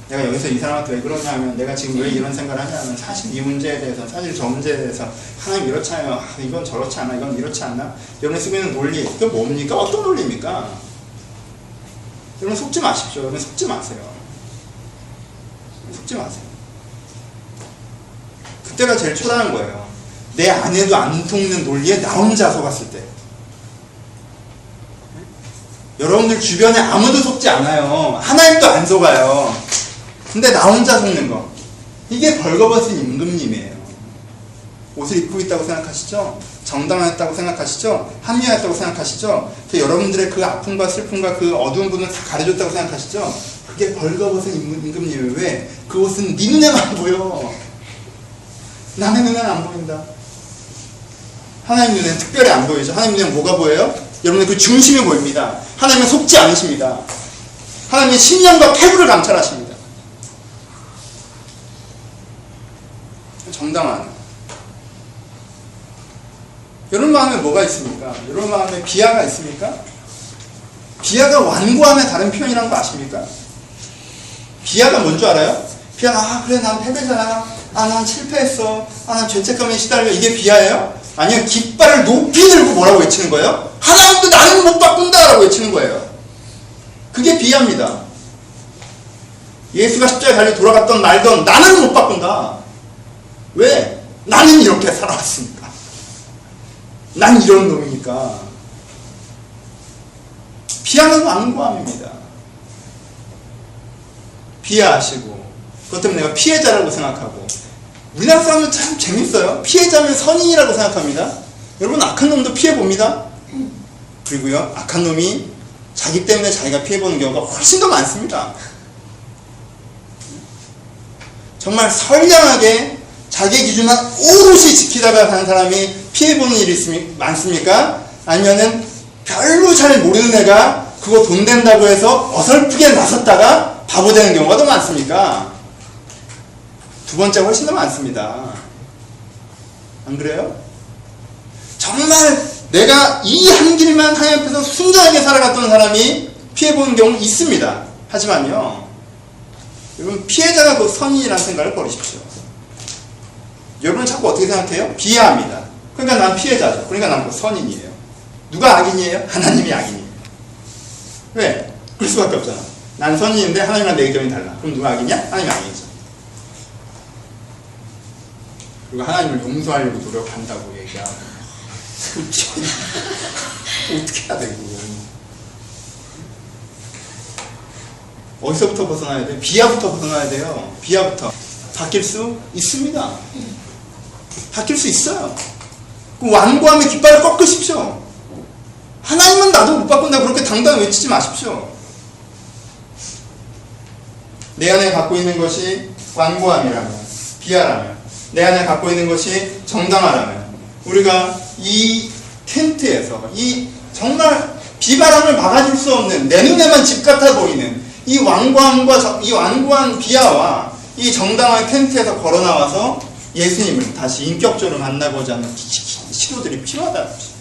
내가 여기서 이 사람한테 왜 그러냐면, 내가 지금 왜 이런 생각을 하냐면, 사실 이 문제에 대해서, 사실 저 문제에 대해서 하나님 이렇잖아요. 이건 저렇지 않아. 이건 이렇지 않나? 여러분이 쓰고 있는 논리, 그게 뭡니까? 어떤 논리입니까? 여러분 속지 마십시오. 여러분 속지 마세요. 속지 마세요. 그때가 제일 초라한 거예요. 내 아내도 안 통는 논리에 나 혼자 속았을 때. 여러분들 주변에 아무도 속지 않아요. 하나님도 안 속아요. 근데 나 혼자 속는 거. 이게 벌거벗은 임금님이에요. 옷을 입고 있다고 생각하시죠? 정당했다고 생각하시죠? 합리화했다고 생각하시죠? 여러분들의 그 아픔과 슬픔과 그 어두운 부분을 다 가려줬다고 생각하시죠? 그게 벌거벗은 임금님이에요. 왜? 그 옷은 네 눈에만 보여. 남의 눈에는 안 보인다. 하나님 눈에는 특별히 안 보이죠. 하나님 눈에는 뭐가 보여요? 여러분의 그 중심이 보입니다. 하나님은 속지 않으십니다. 하나님은 신령과 패부를 감찰하십니다. 정당한. 여러분 마음에 뭐가 있습니까? 여러분 마음에 비하가 있습니까? 비하가 완고함의 다른 표현이라는 거 아십니까? 비하가 뭔 줄 알아요? 비하가 그래 난 패배자야. 난 실패했어. 난 죄책감에 시달려. 이게 비하예요? 아니요. 깃발을 높이 들고 뭐라고 외치는 거예요? 하나님도 나는 못 바꾼다 라고 외치는 거예요. 그게 비하입니다. 예수가 십자가에 달려 돌아갔던 말던 나는 못 바꾼다. 왜? 나는 이렇게 살아왔으니까. 난 이런 놈이니까. 비하는 완고함입니다. 비하하시고 그것 때문에 내가 피해자라고 생각하고 우리나라 사람은 참 재밌어요. 피해자면 선인이라고 생각합니다. 여러분 악한 놈도 피해봅니다. 그리고요 악한 놈이 자기 때문에 자기가 피해보는 경우가 훨씬 더 많습니다. 정말 선량하게 자기 기준만 오롯이 지키다가 사는 사람이 피해보는 일이 많습니까? 아니면은 별로 잘 모르는 애가 그거 돈 된다고 해서 어설프게 나섰다가 바보 되는 경우가 더 많습니까? 두 번째가 훨씬 더 많습니다. 안 그래요? 정말 내가 이 한 길만 하나님 앞에서 순전하게 살아갔던 사람이 피해보는 경우는 있습니다. 하지만요 여러분 피해자가 그 선인이라는 생각을 버리십시오. 여러분은 자꾸 어떻게 생각해요? 비하합니다. 그러니까 난 피해자죠. 그러니까 난 그 선인이에요. 누가 악인이에요? 하나님이 악인이에요. 왜? 그럴 수밖에 없잖아. 난 선인인데 하나님이랑 내 의견이 달라. 그럼 누가 악이냐? 하나님이 악이죠. 그리고 하나님을 용서하려고 노력한다고 얘기하고 어떻게 해야 되고 어디서부터 벗어나야 돼요? 비하부터 벗어나야 돼요. 비하부터. 바뀔 수 있습니다. 바뀔 수 있어요. 그 완고함의 깃발을 꺾으십시오. 하나님은 나도 못 바꾼다 그렇게 당당히 외치지 마십시오. 내 안에 갖고 있는 것이 완고함이라면, 비하라면, 내 안에 갖고 있는 것이 정당하라면 우리가 이 텐트에서 이 정말 비바람을 막아줄 수 없는 내 눈에만 집 같아 보이는 이 완고함과 이 완고한 비하와 이 정당한 텐트에서 걸어 나와서 예수님을 다시 인격적으로 만나고자 하는 시도들이 필요하다는 것입니다.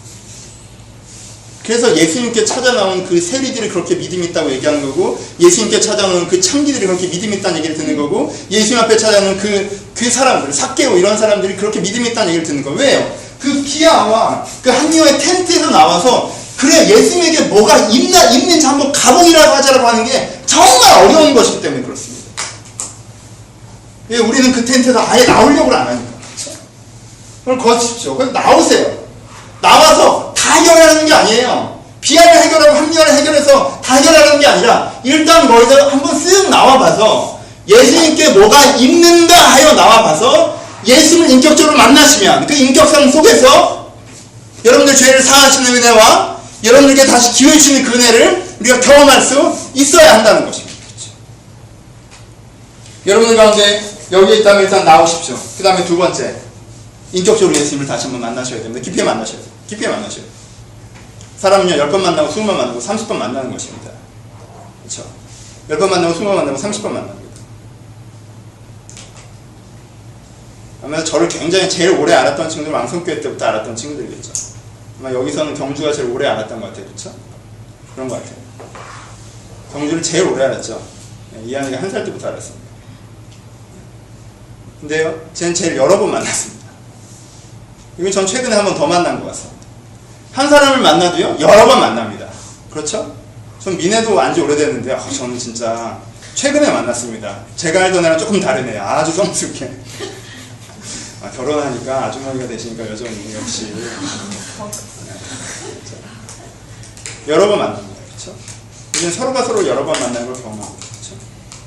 그래서 예수님께 찾아나온 그 세리들이 그렇게 믿음이 있다고 얘기하는 거고 예수님께 찾아오는 그 창기들이 그렇게 믿음이 있다는 얘기를 듣는 거고 예수님 앞에 찾아오는 그 사람들, 삭개오 이런 사람들이 그렇게 믿음이 있다는 얘기를 듣는 거예요. 왜요? 그 비하와 그 합리화의 텐트에서 나와서 그래 예수님에게 뭐가 있는지 한번 가보기라도 하자라고 하는 게 정말 어려운 것이기 때문에 그렇습니다. 왜 우리는 그 텐트에서 아예 나오려고 안 하니까. 그렇죠? 그럼 거치십시오. 그럼 나오세요. 나와서 다 해결하는 게 아니에요. 비하를 해결하고 합리화를 해결해서 다 해결하는 게 아니라 일단 머리에서 한번 쓱 나와봐서 예수님께 뭐가 있는가 하여 나와봐서 예수님을 인격적으로 만나시면 그 인격성 속에서 여러분들 죄를 사하시는 은혜와 여러분들께 다시 기회 주시는 그 은혜를 우리가 경험할 수 있어야 한다는 것입니다. 그렇죠? 여러분들 가운데 여기에 있다면 일단 나오십시오. 그 다음에 두 번째 인격적으로 예수님을 다시 한번 만나셔야 됩니다. 깊이 만나셔야 돼요. 깊이 만나셔야 돼요. 사람은요 10번 만나고 20번 만나고 30번 만나는 것입니다. 그렇죠? 10번 만나고 20번 만나고 30번 만나는 거예요. 아마 저를 굉장히 제일 오래 알았던 친구들 왕성교회 때부터 알았던 친구들이겠죠. 아마 여기서는 경주가 제일 오래 알았던 것 같아요. 그렇죠? 그런 것 같아요. 경주를 제일 오래 알았죠. 이한이가 1살 때부터 알았습니다. 근데요 쟤는 제일 여러 번 만났습니다. 이건 전 최근에 한 번 더 만난 것 같습니다. 한 사람을 만나도요 여러 번 만납니다. 그렇죠? 전 민혜도 안지 오래됐는데 저는 진짜 최근에 만났습니다. 제가 알던 애랑 조금 다르네요. 아주 성숙해. 결혼하니까 아주머니가 되시니까 여전히 역시 여러 번 만납니다. 그렇죠? 우리는 서로가 서로 여러 번 만나는 걸 경험하고 그렇죠?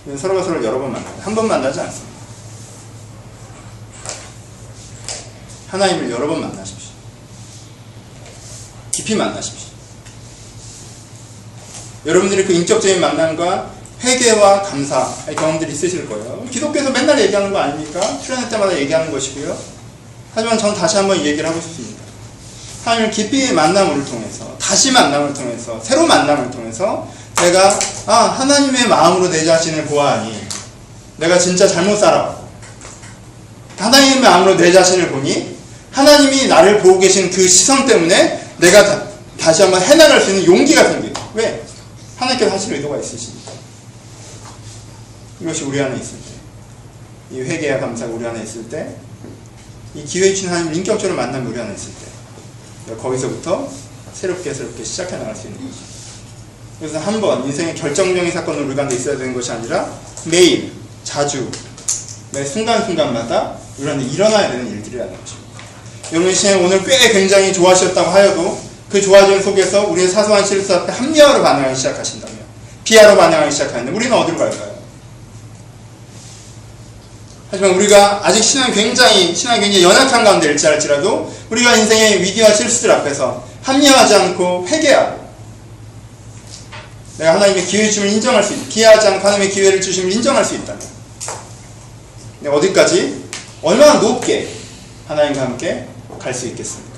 우리는 서로가 서로 여러 번 만나요. 한 번 만나지 않습니다. 하나님을 여러 번 만나십시오. 깊이 만나십시오. 여러분들이 그 인격적인 만남과 회개와 감사의 경험들이 있으실 거예요. 기독교에서 맨날 얘기하는 거 아닙니까? 출연할 때마다 얘기하는 것이고요. 하지만 전 다시 한번 이 얘기를 하고 싶습니다. 하나님을 깊이 만남을 통해서 다시 만남을 통해서 새로운 만남을 통해서 내가 하나님의 마음으로 내 자신을 보아하니 내가 진짜 잘못 살아왔고 하나님의 마음으로 내 자신을 보니 하나님이 나를 보고 계신 그 시선 때문에 내가 다시 한번 해나갈 수 있는 용기가 생겨요. 왜? 하나님께서 하실 의도가 있으시니까. 이것이 우리 안에 있을 때, 이 회개와 감사가 우리 안에 있을 때, 이 기회 주신 하나님을 인격적으로 만나면 우리 안에 있을 때, 거기서부터 새롭게 시작해 나갈 수 있는 거죠. 그래서 한번 인생의 결정적인 사건으로 우리 가운데 있어야 되는 것이 아니라 매일, 자주, 매 순간순간마다 우리 안에 일어나야 되는 일들이라는 것입니다. 여러분 이 시간에 오늘 꽤 굉장히 좋아하셨다고 하여도 그 좋아짐 속에서 우리의 사소한 실수 앞에 합리화로 반응하기 시작하신다면, 비하로 반응하기 시작하는데 우리는 어디로 갈까요? 하지만 우리가 아직 신앙이 굉장히 연약한 가운데 일지할지라도 우리가 인생의 위기와 실수들 앞에서 합리화하지 않고 회개하고 내가 하나님의 기회 주심을 인정할 수 있다. 기회하지 않고 하나님의 기회를 주심을 인정할 수 있다면 어디까지? 얼마나 높게 하나님과 함께 갈 수 있겠습니까?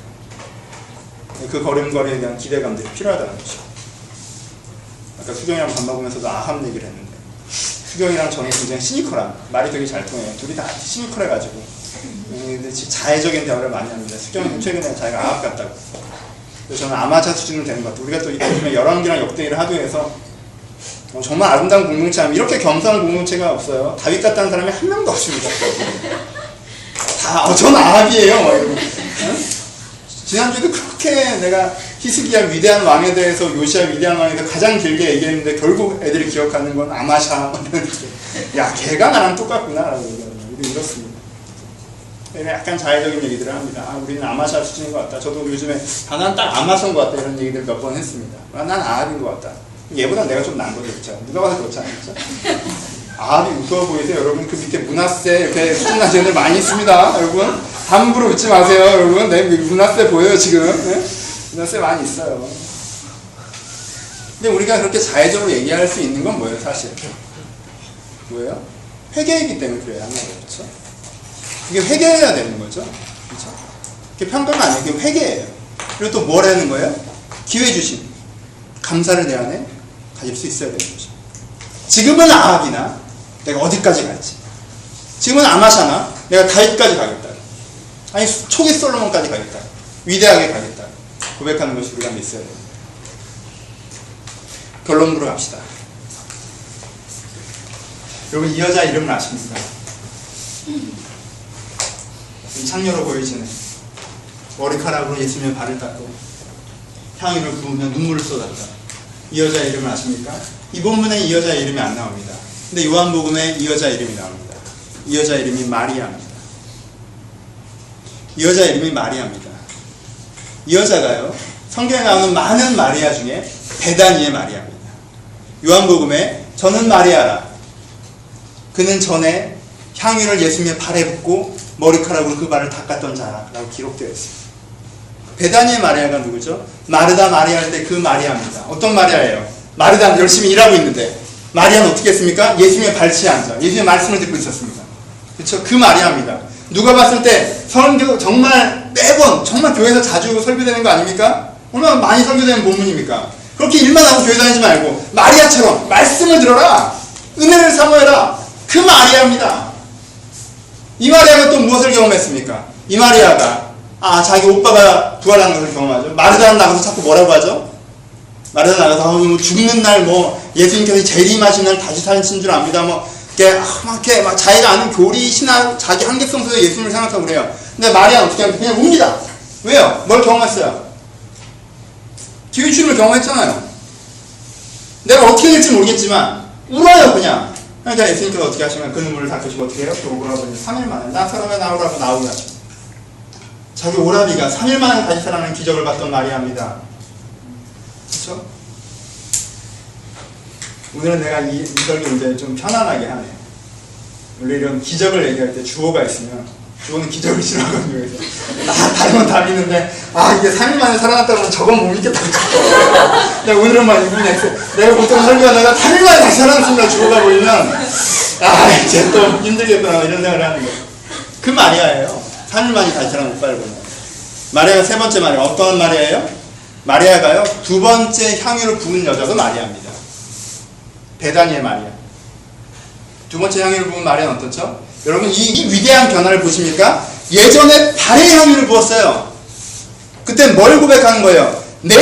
그 걸음걸이에 대한 기대감들이 필요하다는 거죠. 아까 수경이랑 밥 먹으면서도 아합 얘기를 했는데 수경이랑 저는 굉장히 시니컬한, 말이 되게 잘 통해요. 둘이 다 시니컬해가지고 근데 자애적인 대화를 많이 합니다. 수경이는 최근에 자기가 아합 같다고. 그래서 저는 아마차 수준은 되는 것 같아요. 우리가 또 요즘에 열왕기랑 역대기를 하도 해서 정말 아름다운 공동체 하면 이렇게 겸손한 공동체가 없어요. 다윗 같다는 사람이 한 명도 없습니다. 다 전 아합이에요. 응? 지난주에도 그렇게 내가 히스기야 위대한 왕에 대해서, 요시야 위대한 왕에 대해서 가장 길게 얘기했는데 결국 애들이 기억하는 건 아마샤. 야, 걔가 나랑 똑같구나 라고 얘기하는 거예요. 우리 이렇습니다. 약간 자의적인 얘기들을 합니다. 아, 우리는 아마샤 수준인 것 같다. 저도 요즘에 난 딱 아마샤인 것 같다 이런 얘기들 몇 번 했습니다. 난 아합인 것 같다. 얘보다 내가 좀 나은 거죠. 그렇죠? 누가 봐도 그렇지 않겠죠? 아합이 무서워 보이세요? 여러분 그 밑에 문하세 이렇게 수준 낮은 애들 많이 있습니다. 여러분 함부로 웃지 마세요. 여러분 내 문하세 보여요 지금? 네? 문하세 많이 있어요. 근데 우리가 그렇게 자의적으로 얘기할 수 있는 건 뭐예요? 사실 뭐예요? 회개이기 때문에 그래야 하는 거죠. 그렇죠? 이게 회개해야 되는 거죠. 그렇죠? 이게 평가가 아니에요. 이게 회개예요. 그리고 또 뭘 하는 거예요? 기회 주심, 감사를 내 안에 가질 수 있어야 되는 거죠. 지금은 아합이나 내가 어디까지 갈지, 지금은 아마샤나 내가 다윗까지 가겠다, 아니 초기 솔로몬까지 가겠다, 위대하게 가겠다 고백하는 것이 우리가 있어야 됩니다. 결론으로 갑시다. 여러분 이 여자 이름을 아십니까? 창녀로 보이시네. 머리카락으로 예수님의 발을 닦고 향유를 부으며 눈물을 쏟았다. 이 여자의 이름을 아십니까? 이 본문에 이 여자의 이름이 안 나옵니다. 근데 요한복음에 이 여자의 이름이 나옵니다. 이 여자의 이름이 마리아입니다. 이 여자의 이름이 마리아입니다. 이 여자가요, 성경에 나오는 많은 마리아 중에 베다니의 마리아입니다. 요한복음에 저는 마리아라, 그는 전에 향유를 예수님의 발에 붓고 머리카락으로 그 발을 닦았던 자라 라고 기록되어 있습니다. 베다니의 마리아가 누구죠? 마르다 마리아 할 때 그 마리아입니다. 어떤 마리아예요? 마르다는 열심히 일하고 있는데 마리아는 어떻게 했습니까? 예수님의 발치에 앉아 예수님의 말씀을 듣고 있었습니다. 그렇죠? 그 마리아입니다. 누가 봤을 때 설교 정말 매번 정말 교회에서 자주 설교되는 거 아닙니까? 얼마나 많이 설교되는 본문입니까? 그렇게 일만 하고 교회 다니지 말고 마리아처럼 말씀을 들어라, 은혜를 사모해라. 그 마리아입니다. 이 마리아가 또 무엇을 경험했습니까? 이 마리아가 자기 오빠가 부활하는 것을 경험하죠. 마르다는 나가서 자꾸 뭐라고 하죠? 마르다 나가서 뭐 죽는 날 예수님께서 재림하신 날 다시 사신 줄 압니다. 막 자기가 아는 교리, 신학, 자기 한계성 속에 예수님을 생각하고 그래요. 근데 마리아는 어떻게 하면 그냥 웁니다. 왜요? 뭘 경험했어요? 기회 주심을 경험했잖아요. 내가 어떻게 될지 모르겠지만 울어요 그냥. 그러니까 예수님께서 어떻게 하시면 그 눈물을 닦으시고 어떻게 해요? 오라버니 3일 만에 나사로에 나오라고 나오게 하죠. 자기 오라비가 3일 만에 다시 살아나는 기적을 봤던 마리아입니다. 그렇죠? 오늘은 내가 이 설교 이제 좀 편안하게 하네요. 원래 이런 기적을 얘기할 때 주어가 있으면 주어는 기적을 싫어하거든요. 그래서 다른 답이 있는데 이게 3일 만에 살아났다고 하면 저건 못 믿겠다고. 내가 오늘은 막 이분이 내가 보통 설교하다가 3일 만에 다시 살아났습니다 주어가 보이면 이제 또 힘들겠구나 이런 생각을 하는 거예요. 그 마리아예요. 3일 만에 다시 살아난 오빠를 보면. 마리아가 세 번째 마리아. 어떤 마리아예요? 마리아가요, 두 번째 향유를 부은 여자도 마리아입니다. 베다니의 마리아. 두 번째 향유를 부은 마리아는 어떻죠? 여러분 이 위대한 변화를 보십니까? 예전에 발에 향유를 부었어요. 그때 뭘 고백한 거예요? 내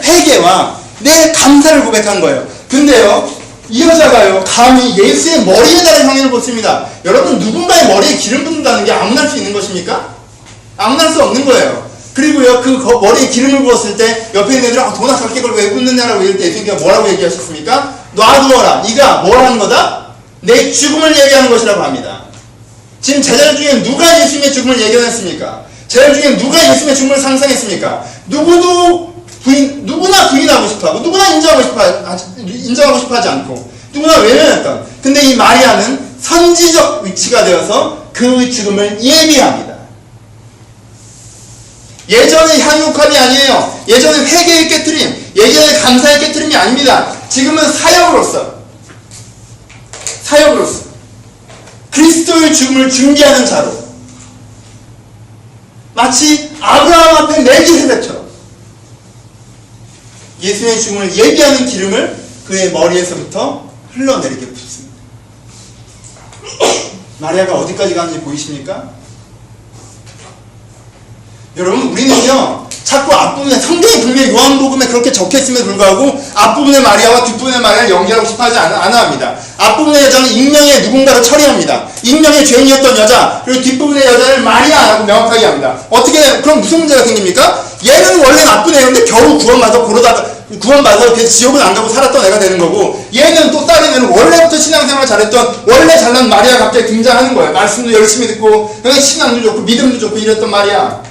회개와 내 감사를 고백한 거예요. 근데요, 이 여자가요 감히 예수의 머리에다가 향유를 붓습니다. 여러분 누군가의 머리에 기름 붓는다는 게 아무나 할 수 있는 것입니까? 아무나 할 수 없는 거예요. 그리고요 그 머리에 기름을 부었을 때 옆에 있는 애들은 돈 아깝게 걸 왜 붓느냐라고 얘기할 때 예수님께서 뭐라고 얘기하셨습니까? 놔두어라. 네가 뭘 하는 거다? 내 죽음을 얘기하는 것이라고 합니다. 지금 제자들 중에 누가 예수님의 죽음을 예견했습니까? 제자들 중에 누가 예수님의 죽음을 상상했습니까? 누구도 누구나 부인하고 싶어하고 누구나 인정하고 싶어 하지 않고 누구나 외면했던, 근데 이 마리아는 선지적 위치가 되어서 그 죽음을 예비합니다. 예전의 향유칼이 아니에요. 예전의 회개의 깨트림, 예전의 감사의 깨트림이 아닙니다. 지금은 사역으로서 그리스도의 죽음을 준비하는 자로, 마치 아브라함 앞에 멜기세덱처럼 예수님의 죽음을 예비하는 기름을 그의 머리에서부터 흘러내리게 붓습니다. 마리아가 어디까지 가는지 보이십니까? 여러분, 우리는요 자꾸 앞부분에, 성경이 분명히 요한복음에 그렇게 적혀있음에도 불구하고 앞부분의 마리아와 뒷부분의 마리아를 연결하고 싶어하지 않아 합니다. 앞부분의 여자는 익명의 누군가를 처리합니다. 익명의 죄인이었던 여자, 그리고 뒷부분의 여자를 마리아라고 명확하게 합니다. 어떻게, 그럼 무슨 문제가 생깁니까? 얘는 원래 나쁜 애였는데 겨우 구원받아서 그 지옥은 안 가고 살았던 애가 되는 거고, 얘는 또 다른 애는 원래부터 신앙생활 잘했던 원래 잘난 마리아가 갑자기 등장하는 거예요. 말씀도 열심히 듣고 신앙도 좋고 믿음도 좋고 이랬던 마리아.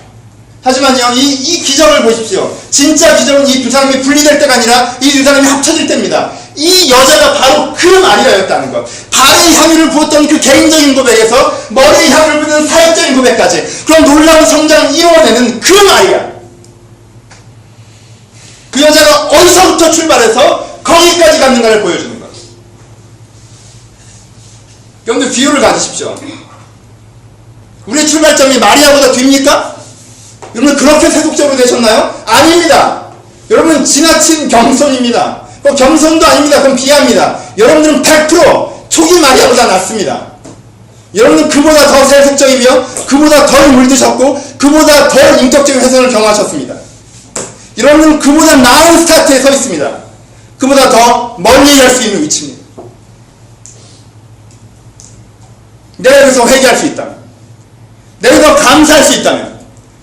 하지만요, 이 기적을 보십시오. 진짜 기적은 이 두 사람이 분리될 때가 아니라 이 두 사람이 합쳐질 때입니다. 이 여자가 바로 그 마리아였다는 것. 발의 향유를 부었던 그 개인적인 고백에서 머리의 향유를 부는 사역적인 고백까지, 그런 놀라운 성장을 이루어내는 그 마리아. 그 여자가 어디서부터 출발해서 거기까지 갔는가를 보여주는 것. 여러분들 비유를 가지십시오. 우리의 출발점이 마리아보다 뒤입니까? 여러분 그렇게 세속적으로 되셨나요? 아닙니다. 여러분 지나친 겸손입니다. 겸손도 아닙니다. 그건 비하입니다. 여러분들은 100% 초기 마리아보다 낫습니다. 여러분은 그보다 더 세속적이며 그보다 덜 물드셨고 그보다 더 인격적인 훼손을 경험하셨습니다. 여러분은 그보다 나은 스타트에 서 있습니다. 그보다 더 멀리 갈 수 있는 위치입니다. 내가 여기서 회개할 수 있다면, 내가 더 감사할 수 있다면,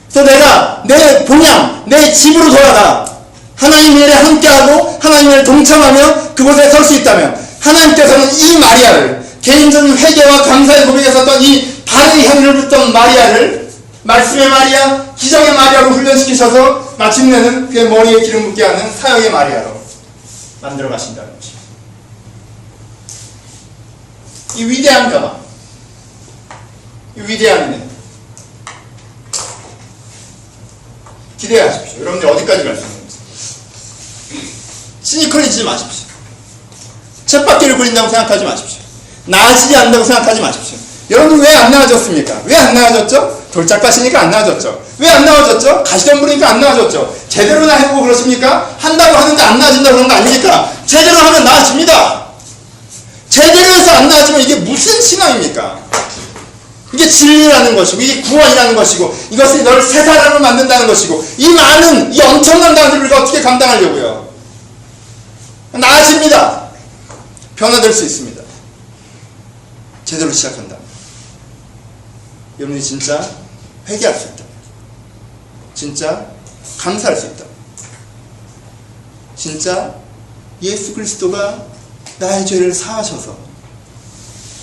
그래서 내가 내 본향, 내 집으로 돌아가 하나님의 일에 함께하고 하나님의 일에 동참하며 그곳에 설 수 있다면, 하나님께서는 이 마리아를, 개인적인 회개와 감사의 고백에 섰던 이 발의 향유를 붓던 마리아를 말씀의 마리아, 기적의 마리아로 훈련시키셔서 마침내는 그의 머리에 기름 붓게 하는 사역의 마리아로 만들어 가신다는 것입니다. 이 위대한 가방, 이 위대한 은혜 기대하십시오. 여러분들 어디까지 갈 수 있는지. 시니컬해지지 마십시오. 쳇바퀴를 그린다고 생각하지 마십시오. 나아지지 않는다고 생각하지 마십시오. 여러분 왜 안 나아졌습니까? 왜 안 나아졌죠? 돌짝밭이니까 안 나아졌죠. 왜 안 나아졌죠? 가시덤불이니까 안 나아졌죠. 제대로나 해보고 그러십니까? 한다고 하는데 안 나아진다고 그런 거 아닙니까? 제대로 하면 나아집니다. 제대로 해서 안 나아지면 이게 무슨 신앙입니까? 이게 진리라는 것이고, 이게 구원이라는 것이고, 이것이 너를 새 사람으로 만든다는 것이고, 이 많은, 이 엄청난 단어를 우리가 어떻게 감당하려고요? 나아집니다. 변화될 수 있습니다. 제대로 시작한다. 여러분이 진짜 회개할 수 있다. 진짜 감사할 수 있다. 진짜 예수 그리스도가 나의 죄를 사하셔서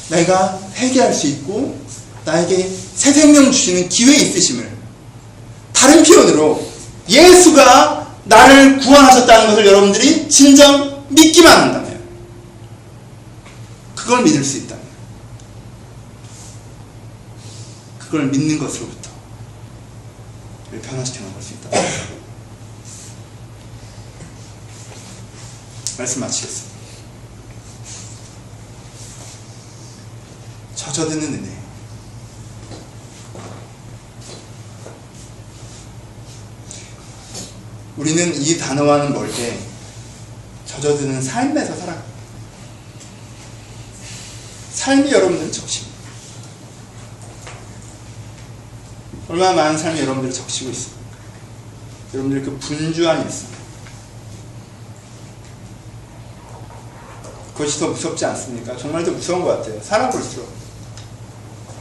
내가 회개할 수 있고 나에게 새 생명 주시는 기회 있으심을, 다른 표현으로 예수가 나를 구원하셨다는 것을 여러분들이 진정 믿기만 한다면, 그걸 믿을 수 있다면, 그걸 믿는 것으로부터 변화시켜 나갈 수 있다. 말씀 마치겠습니다. 젖어드는 은혜. 우리는 이 단어와는 멀게 젖어드는 삶에서 살아갑니다. 삶이 여러분들은 적십니다. 얼마나 많은 삶이 여러분들을 적시고 있습니까? 여러분들의 그 분주한 일상, 그것이 더 무섭지 않습니까? 정말 더 무서운 것 같아요. 살아볼수록.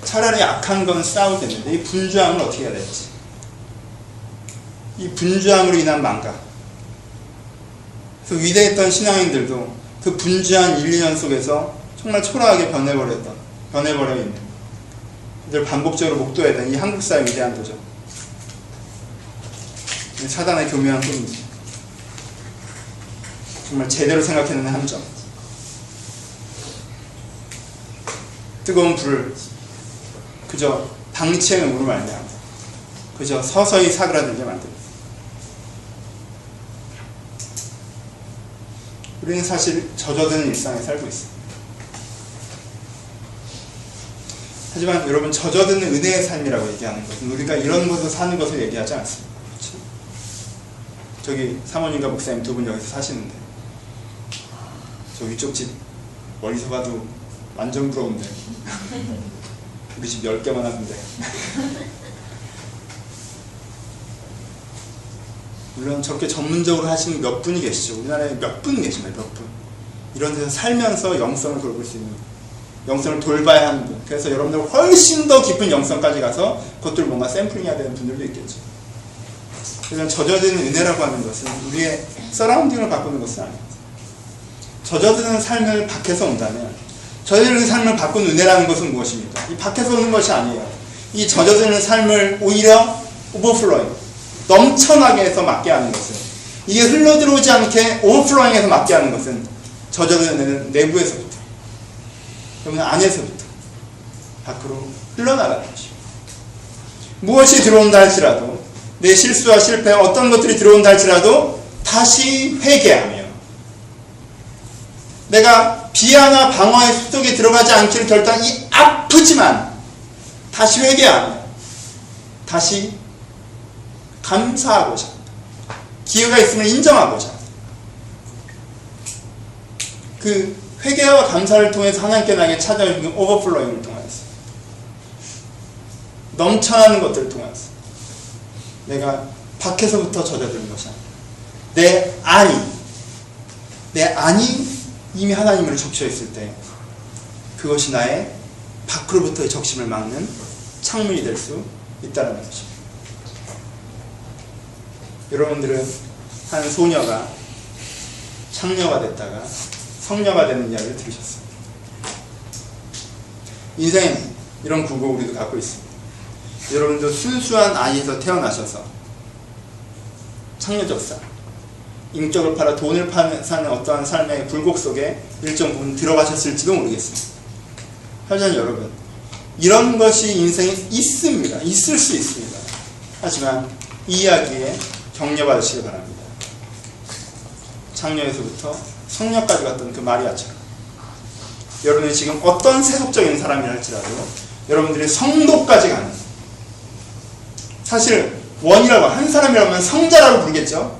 차라리 악한 건 싸우겠는데 이 분주함은 어떻게 해야 될지, 이 분주함으로 인한 망각. 그래서 위대했던 신앙인들도 그 분주한 1, 2년 속에서 정말 초라하게 변해버려 있는, 늘 반복적으로 목도해야 되는 이 한국사의 위대한 도전, 사단의 교묘한 꿈입니다. 정말 제대로 생각해내는 함정. 뜨거운 불을 그저 방치의 음으로 말미암아 그저 서서히 사그라들게 만듭니다. 우리는 사실 젖어드는 일상에 살고 있습니다. 하지만 여러분, 젖어드는 은혜의 삶이라고 얘기하는 것은 우리가 이런 곳에서 사는 것을 얘기하지 않습니다. 그렇죠? 저기 사모님과 목사님 두 분 여기서 사시는데 저 위쪽 집 멀리서 봐도 완전 부러운데 우리 집 10개만 하던데. 물론 저렇게 전문적으로 하시는 몇 분이 계시죠. 우리나라에 몇 분 계십니다. 몇 분. 이런 데서 살면서 영성을 돌볼 수 있는, 영성을 돌봐야 하는 분. 그래서 여러분들 훨씬 더 깊은 영성까지 가서 그것들 뭔가 샘플링해야 되는 분들도 있겠죠. 그래서 젖어드는 은혜라고 하는 것은 우리의 서라운딩을 바꾸는 것은 아닙니다. 젖어드는 삶을 밖에서 온다면, 젖어드는 삶을 바꾸는 은혜라는 것은 무엇입니까? 이 밖에서 오는 것이 아니에요. 이 젖어드는 삶을 오히려 오버플로잉, 넘쳐나게 해서 맞게 하는 것은, 이게 흘러들어오지 않게 오버플로잉해서 맞게 하는 것은 젖어드는 은혜는 내부에서부터, 여러분 안에서부터 밖으로 흘러나가는 것입니다. 무엇이 들어온다 할지라도, 내 실수와 실패, 어떤 것들이 들어온다 할지라도 다시 회개하며, 내가 비하나 방어의 숲속에 들어가지 않기를 결단이 아프지만 다시 회개하며 다시 감사하고자, 기회가 있음을 인정하고자, 그 회개와 감사를 통해서 하나님께 나에게 찾아오는 오버플로잉을 통해서, 넘쳐나는 것들을 통해서 내가 밖에서부터 젖어드는 것이 아니라 내 안이 이미 하나님으로 적셔 있을 때 그것이 나의 밖으로부터의 적심을 막는 창문이 될 수 있다는 것입니다. 여러분들은 한 소녀가 창녀가 됐다가 성녀가 되는 이야기를 들으셨습니다. 인생 이런 구고 우리도 갖고 있습니다. 여러분도 순수한 아이에서 태어나셔서 창녀적 삶, 인격을 팔아 돈을 사는 어떠한 삶의 굴곡 속에 일정 부분 들어가셨을지도 모르겠습니다. 하지만 여러분, 이런 것이 인생에 있습니다. 있을 수 있습니다. 하지만 이 이야기에 격려받으시기 바랍니다. 창녀에서부터 성녀까지 갔던 그 마리아처럼, 여러분이 지금 어떤 세속적인 사람이라 할지라도 여러분들이 성도까지 가는, 사실 원이라고, 한 사람이라면 성자라고 부르겠죠.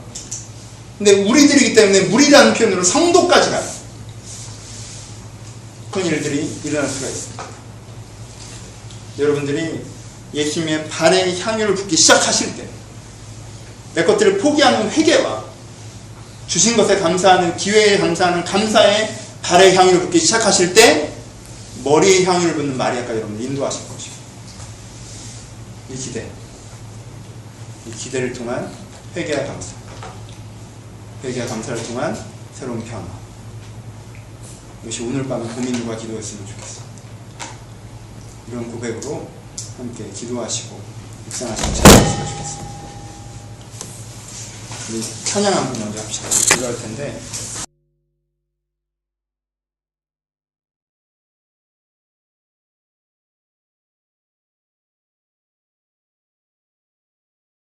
근데 우리들이기 때문에 무리라는 표현으로 성도까지 가요. 그런 일들이 일어날 수가 있습니다. 여러분들이 예수님의 발에 향유를 붓기 시작하실 때, 내 것들을 포기하는 회개와 주신 것에 감사하는, 기회에 감사하는 감사의 발에 향유를 붓기 시작하실 때 머리에 향유를 붓는 마리아까지 여러분들 인도하실 것이고, 이 기대를 통한 회개와 감사, 회개와 감사를 통한 새로운 변화, 이것이 오늘 밤의 고민과 기도였으면 좋겠습니다. 이런 고백으로 함께 기도하시고 묵상하시면 잘했으면 좋겠습니다. 우리 찬양 한 번 먼저 합시다. 기도할 텐데